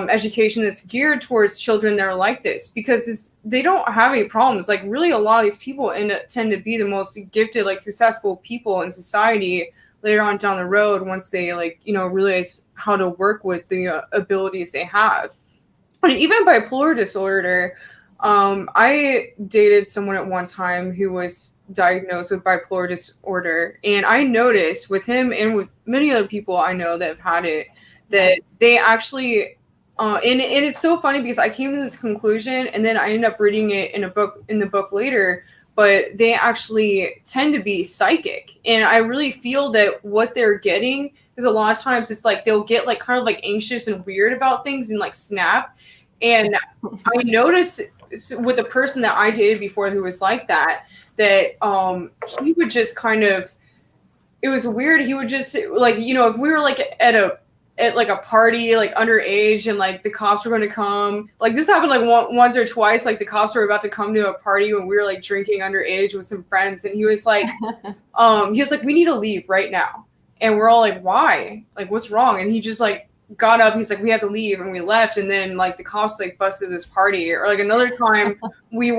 education that's geared towards children that are like this, because they don't have any problems. Like really, a lot of these people tend to be the most gifted, like successful people in society later on down the road, once they like, realize how to work with the abilities they have. But even bipolar disorder, I dated someone at one time who was diagnosed with bipolar disorder, and I noticed with him and with many other people I know that have had it, that they actually and it's so funny, because I came to this conclusion, and then I ended up reading it in the book later, but they actually tend to be psychic. And I really feel that what they're getting is, a lot of times it's like they'll get like kind of like anxious and weird about things and like snap. And I noticed with a person that I dated before who was like that he would just kind of, it was weird. He would just like, if we were like at like a party, like underage, and like the cops were going to come, like this happened like once or twice, like the cops were about to come to a party when we were like drinking underage with some friends. And he was like, we need to leave right now. And we're all like, why? Like, what's wrong? And he just like got up. He's like, we have to leave. And we left. And then like the cops like busted this party. Or like another time he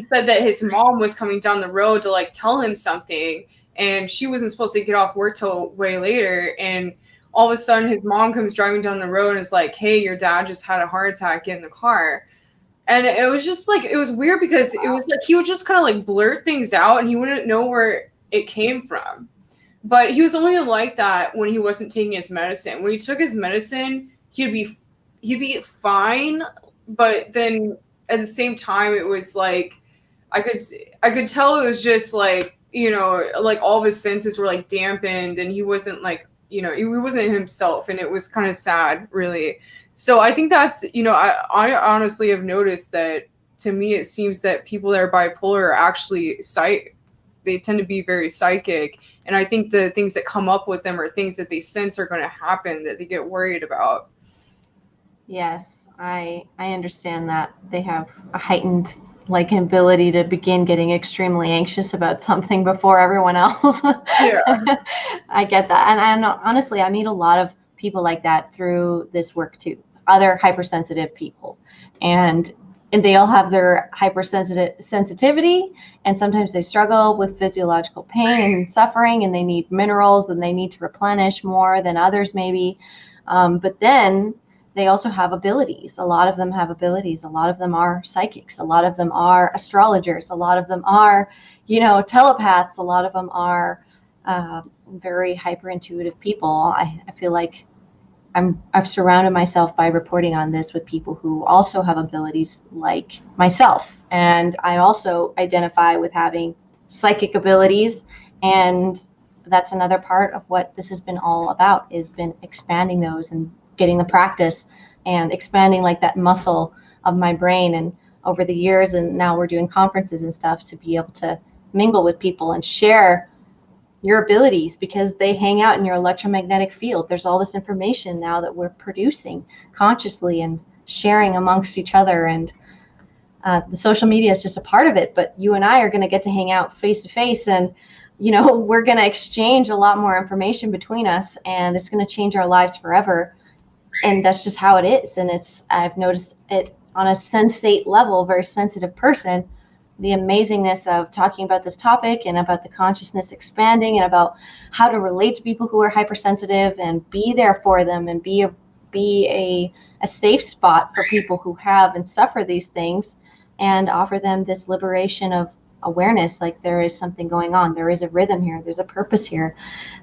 said that his mom was coming down the road to like tell him something. and she wasn't supposed to get off work till way later. And all of a sudden his mom comes driving down the road and is like, hey, your dad just had a heart attack, get in the car. And it was just like, it was weird because it was like he would just kind of like blurt things out and he wouldn't know where it came from. But he was only like that when he wasn't taking his medicine. When he took his medicine, he'd be fine. But then at the same time, it was like I could tell it was just like, you know, like all of his senses were like dampened and he wasn't like, you know, he wasn't himself, and it was kind of sad, really. So I think that's, you know, I honestly have noticed that, to me it seems that people that are bipolar are actually they tend to be very psychic. And I think the things that come up with them are things that they sense are going to happen that they get worried about. Yes, I understand that they have a heightened like ability to begin getting extremely anxious about something before everyone else. Yeah. I get that. And honestly, I meet a lot of people like that through this work too, other hypersensitive people. And they all have their sensitivity, and sometimes they struggle with physiological pain and suffering, and they need minerals and they need to replenish more than others maybe. But then they also have abilities. A lot of them have abilities. A lot of them are psychics. A lot of them are astrologers. A lot of them are, you know, telepaths. A lot of them are very hyper intuitive people. I feel like I've surrounded myself by reporting on this with people who also have abilities like myself. And I also identify with having psychic abilities. And that's another part of what this has been all about, is been expanding those and getting the practice and expanding like that muscle of my brain. And over the years, and now we're doing conferences and stuff to be able to mingle with people and share your abilities, because they hang out in your electromagnetic field. There's all this information now that we're producing consciously and sharing amongst each other. And the social media is just a part of it, but you and I are going to get to hang out face to face, and you know, we're going to exchange a lot more information between us, and it's going to change our lives forever. And that's just how it is. And I've noticed it on a sensate level, very sensitive person, the amazingness of talking about this topic and about the consciousness expanding and about how to relate to people who are hypersensitive and be there for them and be a safe spot for people who have and suffer these things, and offer them this liberation of awareness, like there is something going on, there is a rhythm here, there's a purpose here.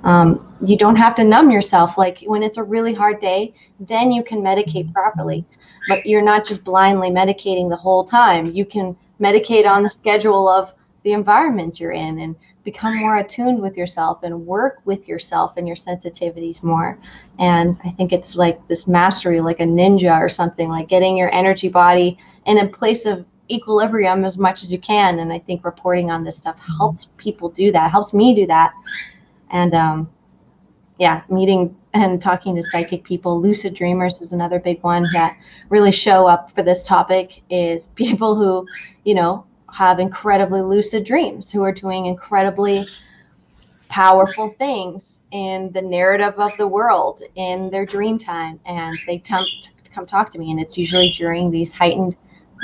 You don't have to numb yourself. Like when it's a really hard day, then you can medicate properly, but you're not just blindly medicating the whole time. You can medicate on the schedule of the environment you're in and become more attuned with yourself and work with yourself and your sensitivities more. And I think it's like this mastery, like a ninja or something, like getting your energy body in a place of equilibrium as much as you can. And I think reporting on this stuff helps people do that, helps me do that. And yeah, meeting and talking to psychic people. Lucid dreamers is another big one that really show up for this topic, is people who, you know, have incredibly lucid dreams, who are doing incredibly powerful things in the narrative of the world in their dream time. And they come talk to me, and it's usually during these heightened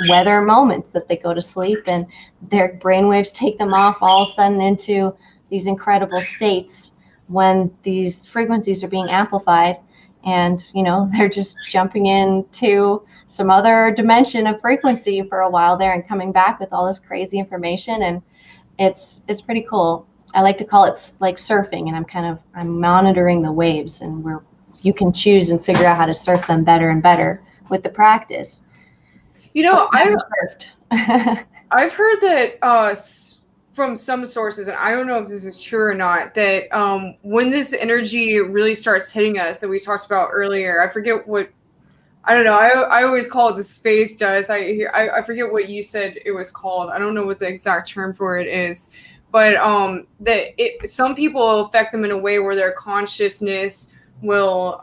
weather moments that they go to sleep and their brainwaves take them off all of a sudden into these incredible states when these frequencies are being amplified, and you know, they're just jumping into some other dimension of frequency for a while there and coming back with all this crazy information. And it's pretty cool. I like to call it like surfing, and I'm monitoring the waves, and where you can choose and figure out how to surf them better and better with the practice. You know, I've heard that from some sources, and I don't know if this is true or not, that when this energy really starts hitting us that we talked about earlier, I forget what, I don't know, I always call it the space dust. I forget what you said it was called. I don't know what the exact term for it is, but some people affect them in a way where their consciousness will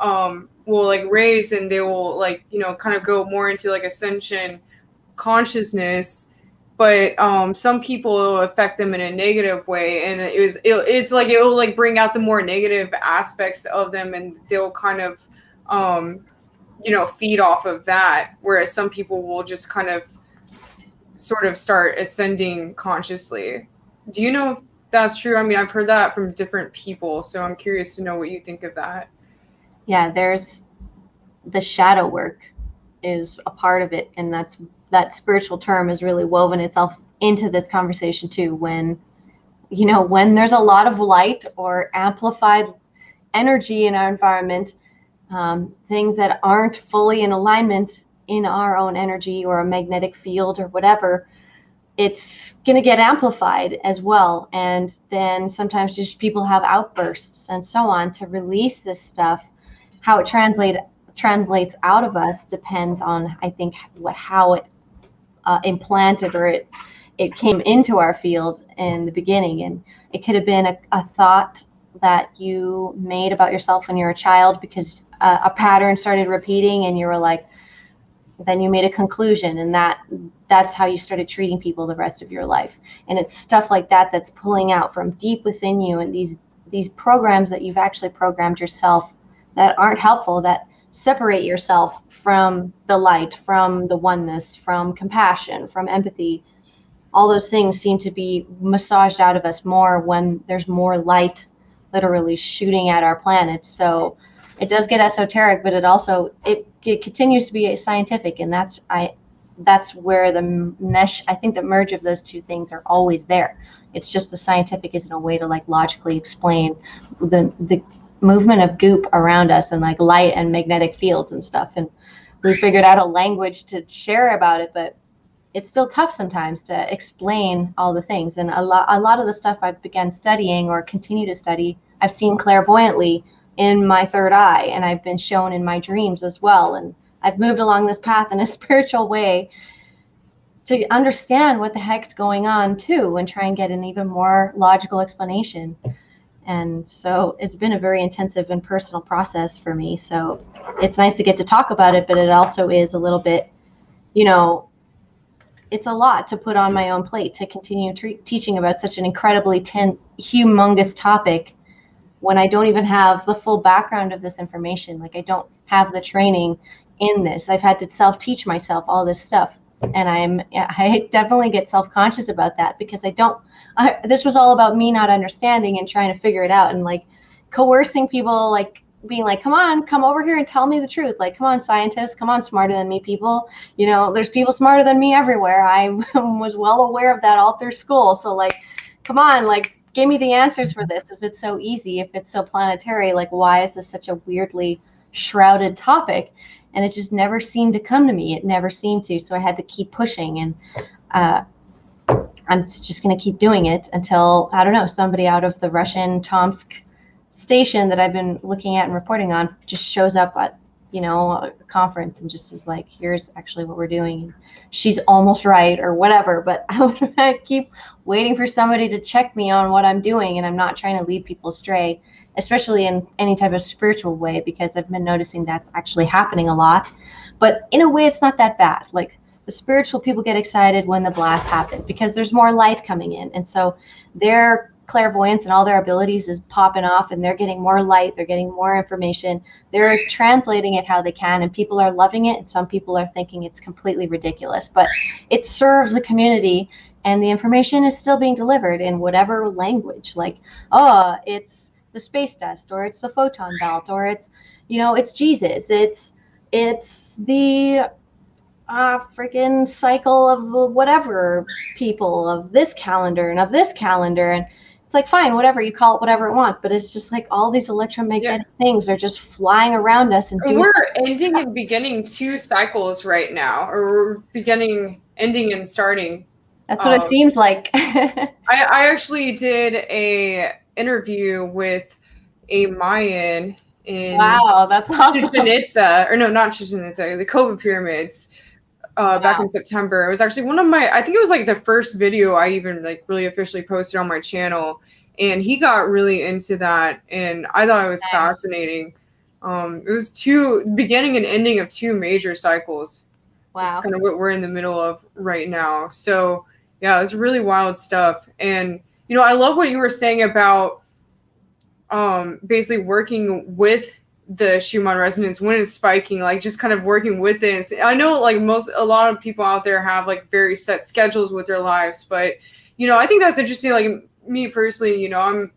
like raise, and they will, like, you know, kind of go more into like ascension consciousness. But some people, it will affect them in a negative way, and it's like it will like bring out the more negative aspects of them, and they'll kind of you know, feed off of that, whereas some people will just kind of sort of start ascending consciously. Do you know if that's true. I mean, I've heard that from different people, so I'm curious to know what you think of that. Yeah, there's the shadow work is a part of it, and that spiritual term has really woven itself into this conversation too. When when there's a lot of light or amplified energy in our environment, things that aren't fully in alignment in our own energy or a magnetic field or whatever, it's going to get amplified as well. And then sometimes just people have outbursts and so on to release this stuff. How it translates out of us depends on, I think, how it implanted or it came into our field in the beginning. And it could have been a thought that you made about yourself when you were a child because a pattern started repeating and you were like, then you made a conclusion, and that's how you started treating people the rest of your life. And it's stuff like that that's pulling out from deep within you, and these programs that you've actually programmed yourself that aren't helpful, that separate yourself from the light, from the oneness, from compassion, from empathy. All those things seem to be massaged out of us more when there's more light literally shooting at our planet. So it does get esoteric, but it continues to be scientific, and that's where the mesh, I think the merge of those two things are always there. It's just the scientific isn't a way to like logically explain the movement of goop around us and like light and magnetic fields and stuff. And we figured out a language to share about it, but it's still tough sometimes to explain all the things. And a lot of the stuff I've begun studying or continue to study, I've seen clairvoyantly in my third eye, and I've been shown in my dreams as well. And I've moved along this path in a spiritual way to understand what the heck's going on too, and try and get an even more logical explanation. And so it's been a very intensive and personal process for me. So it's nice to get to talk about it, but it also is a little bit, it's a lot to put on my own plate to continue teaching about such an incredibly humongous topic when I don't even have the full background of this information. Like I don't have the training in this. I've had to self-teach myself all this stuff. And I definitely get self-conscious about that because this was all about me not understanding and trying to figure it out and like coercing people, like being like, come over here and tell me the truth. Like, come on, scientists, come on, smarter than me people. There's people smarter than me everywhere. I was well aware of that all through school. So like, come on, like, give me the answers for this. If it's so easy, if it's so planetary, like, why is this such a weirdly shrouded topic? And it just never seemed to come to me. It never seemed to. So I had to keep pushing. And I'm just going to keep doing it until, I don't know, somebody out of the Russian Tomsk station that I've been looking at and reporting on just shows up at, a conference and just is like, here's actually what we're doing. And she's almost right or whatever. But I would keep waiting for somebody to check me on what I'm doing. And I'm not trying to lead people astray, especially in any type of spiritual way, because I've been noticing that's actually happening a lot. But in a way, it's not that bad. Like the spiritual people get excited when the blast happens because there's more light coming in. And so their clairvoyance and all their abilities is popping off, and they're getting more light. They're getting more information. They're translating it how they can, and people are loving it. And some people are thinking it's completely ridiculous, but it serves the community, and the information is still being delivered in whatever language. Like, oh, it's the space dust, or it's the photon belt, or it's, it's Jesus. It's the freaking cycle of whatever people of this calendar and of this calendar. And it's like, fine, whatever, you call it whatever you want, but it's just like all these electromagnetic things are just flying around us. And we're ending and beginning two cycles right now, or we're beginning, ending, and starting. That's what it seems like. I actually did a interview with a Mayan in that's awesome. Chichen Itza, or no, not Chichen Itza, the Koba pyramids. Back in September. It was actually I think it was like the first video I even like really officially posted on my channel, and he got really into that, and I thought it was fascinating. It was beginning and ending of two major cycles. Wow. It's kind of what we're in the middle of right now. So yeah, it's really wild stuff. And I love what you were saying about basically working with the Schumann resonance when it's spiking, like just kind of working with it. I know like a lot of people out there have like very set schedules with their lives, but I think that's interesting. Like me personally, you know, I'm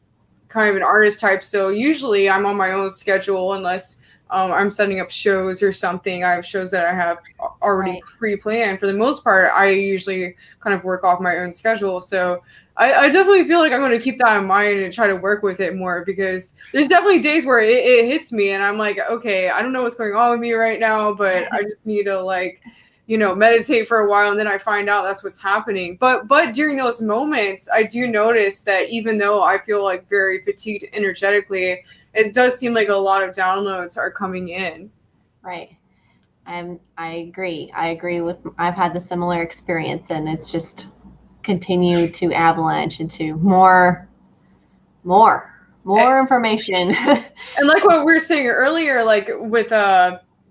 kind of an artist type, so usually I'm on my own schedule unless I'm setting up shows or something. I have shows that I have already pre-planned. For the most part, I usually kind of work off my own schedule. So I definitely feel like I'm going to keep that in mind and try to work with it more, because there's definitely days where it hits me and I'm like, okay, I don't know what's going on with me right now, but I just need to like, you know, meditate for a while, and then I find out that's what's happening. But during those moments, I do notice that even though I feel like very fatigued energetically, it does seem like a lot of downloads are coming in. Right. I agree. I've had the similar experience, and it's just continued to avalanche into more information. And like what we were saying earlier, like with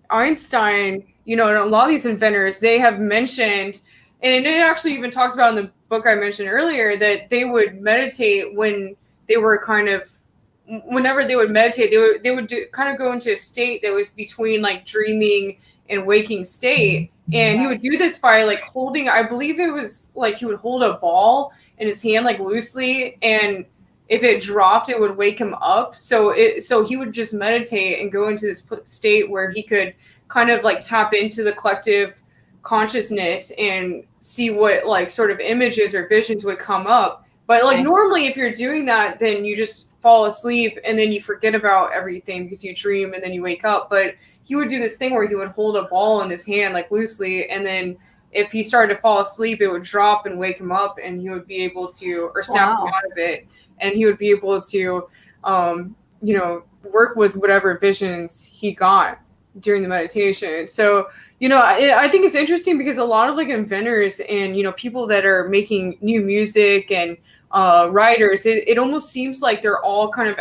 Einstein, you know, and a lot of these inventors, they have mentioned, and it actually even talks about in the book I mentioned earlier, that they would meditate when they were kind of, whenever they would meditate, they would kind of go into a state that was between like dreaming and waking state. And he would do this by like holding, I believe it was like he would hold a ball in his hand like loosely, and if it dropped, it would wake him up. So he would just meditate and go into this state where he could kind of like tap into the collective consciousness and see what like sort of images or visions would come up. But like normally if you're doing that, then you just fall asleep and then you forget about everything because you dream and then you wake up. But he would do this thing where he would hold a ball in his hand like loosely, and then if he started to fall asleep, it would drop and wake him up, and he would be able to, or snap him out of it, and he would be able to, you know, work with whatever visions he got during the meditation. So, you know, I think it's interesting because a lot of like inventors and, you know, people that are making new music and writers, it almost seems like they're all kind of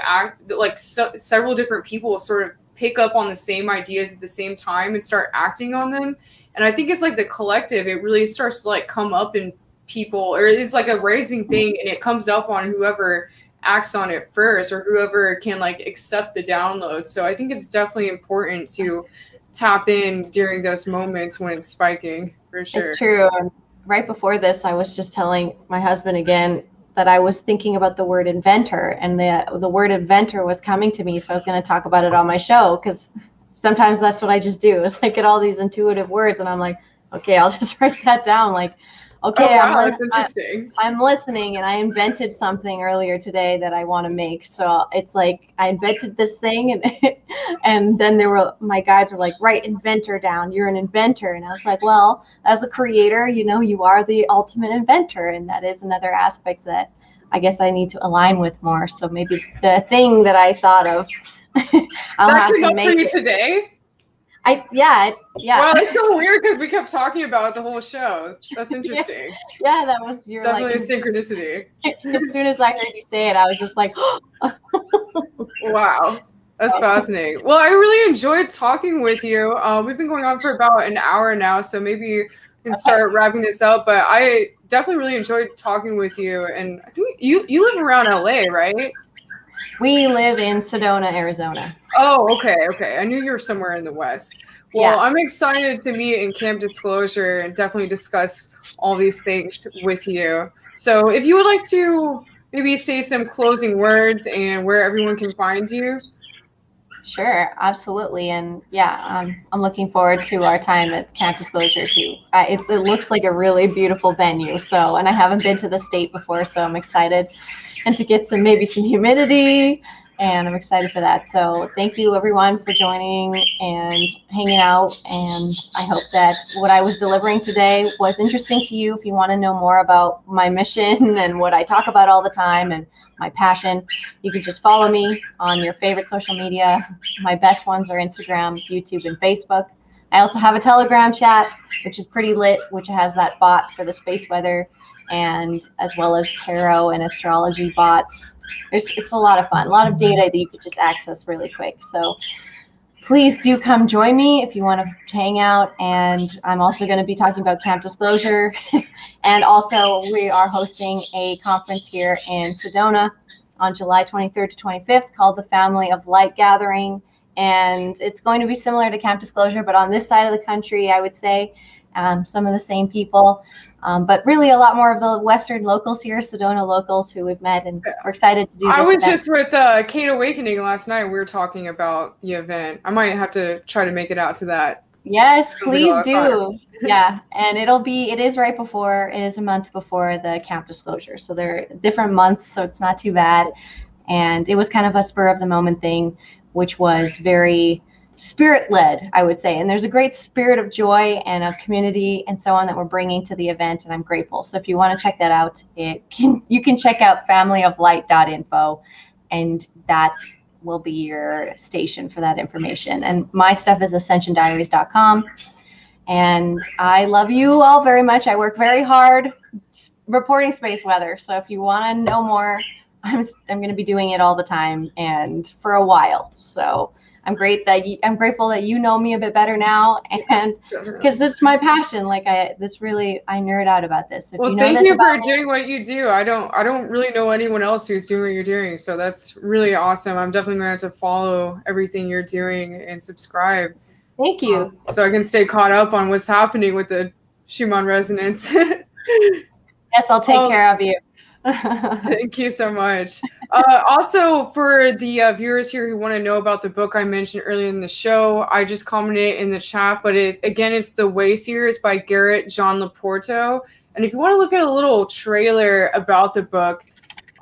several different people sort of pick up on the same ideas at the same time and start acting on them. And I think it's like the collective, it really starts to like come up in people, or it's like a rising thing, and it comes up on whoever acts on it first, or whoever can like accept the download. So I think it's definitely important to tap in during those moments when it's spiking, for sure. It's true. And right before this, I was just telling my husband again that I was thinking about the word inventor, and the word inventor was coming to me. So I was going to talk about it on my show, because sometimes that's what I just do, is I get all these intuitive words and I'm like, okay, I'll just write that down. Like, okay, that's interesting. I'm listening, and I invented something earlier today that I want to make. So it's like I invented this thing, and and then my guides were like, write inventor down. You're an inventor. And I was like, well, as a creator, you know, you are the ultimate inventor, and that is another aspect that I guess I need to align with more. So maybe the thing that I thought of, I'll that have came to up make for you it. Today. Yeah. Well, it's so weird because we kept talking about it the whole show. That's interesting. Yeah, that was your definitely like, a synchronicity. As soon as I heard you say it, I was just like, wow, that's fascinating. Well, I really enjoyed talking with you. We've been going on for about an hour now, so maybe you can start wrapping this up. But I definitely really enjoyed talking with you, and I think you live around LA, right? We live in Sedona, Arizona. Oh, okay. I knew you were somewhere in the West. Well, Yeah. I'm excited to meet in Camp Disclosure and definitely discuss all these things with you. So if you would like to maybe say some closing words and where everyone can find you. Sure, absolutely. And yeah, I'm looking forward to our time at Camp Disclosure too. It looks like a really beautiful venue. So, and I haven't been to the state before, so I'm excited, and to get maybe some humidity, and I'm excited for that. So thank you everyone for joining and hanging out. And I hope that what I was delivering today was interesting to you. If you want to know more about my mission and what I talk about all the time and my passion, you can just follow me on your favorite social media. My best ones are Instagram, YouTube, and Facebook. I also have a Telegram chat, which is pretty lit, which has that bot for the space weather, and as well as tarot and astrology bots. It's a lot of fun, a lot of data that you could just access really quick. So please do come join me if you want to hang out. And I'm also going to be talking about Camp Disclosure. And also we are hosting a conference here in Sedona on July 23rd to 25th called the Family of Light Gathering. And it's going to be similar to Camp Disclosure, but on this side of the country, I would say. some of the same people, but really a lot more of the Western locals here, Sedona locals who we've met, and we're excited to do this I was event. just with Kate Awakening last night. We were talking about the event. I might have to try to make it out to that. Yes, please do. Yeah, and it is right before, it is a month before the camp disclosure. So they're different months, so it's not too bad. And it was kind of a spur of the moment thing, which was very spirit led, I would say. And there's a great spirit of joy and of community and so on that we're bringing to the event, and I'm grateful. So if you want to check that out, you can check out familyoflight.info, and that will be your station for that information. And my stuff is ascensiondiaries.com. And I love you all very much. I work very hard reporting space weather. So if you want to know more, I'm going to be doing it all the time and for a while. So I'm grateful that you know me a bit better now, and because it's my passion. Like I nerd out about this. If well, you know thank this you for about doing what you do. I don't really know anyone else who's doing what you're doing, so that's really awesome. I'm definitely going to have to follow everything you're doing and subscribe. Thank you. So I can stay caught up on what's happening with the Schumann Resonance. Yes, I'll take care of you. Thank you so much. Also, for the viewers here who want to know about the book I mentioned earlier in the show, I just commented in the chat, but it's The Wayseers by Garrett John Laporto. And if you want to look at a little trailer about the book,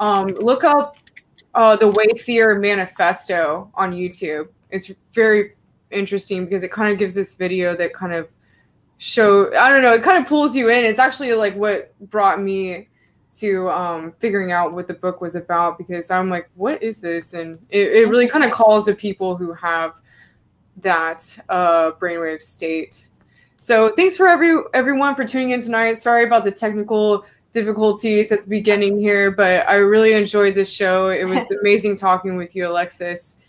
look up The Wayseer Manifesto on YouTube. It's very interesting because it kind of gives this video that kind of it kind of pulls you in. It's actually like what brought me to figuring out what the book was about, because I'm like, what is this? And it really kind of calls to people who have that brainwave state. So thanks for everyone for tuning in tonight. Sorry about the technical difficulties at the beginning here, but I really enjoyed this show. It was amazing talking with you, Alexis.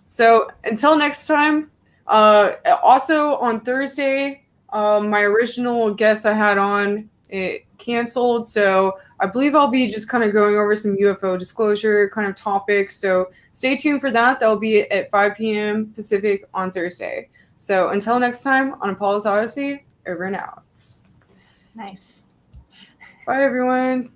So until next time, also on Thursday, my original guest I had on, it canceled. So I believe I'll be just kind of going over some UFO disclosure kind of topics. So stay tuned for that. That'll be at 5 p.m. Pacific on Thursday. So until next time on Apollo's Odyssey, over and out. Nice. Bye, everyone.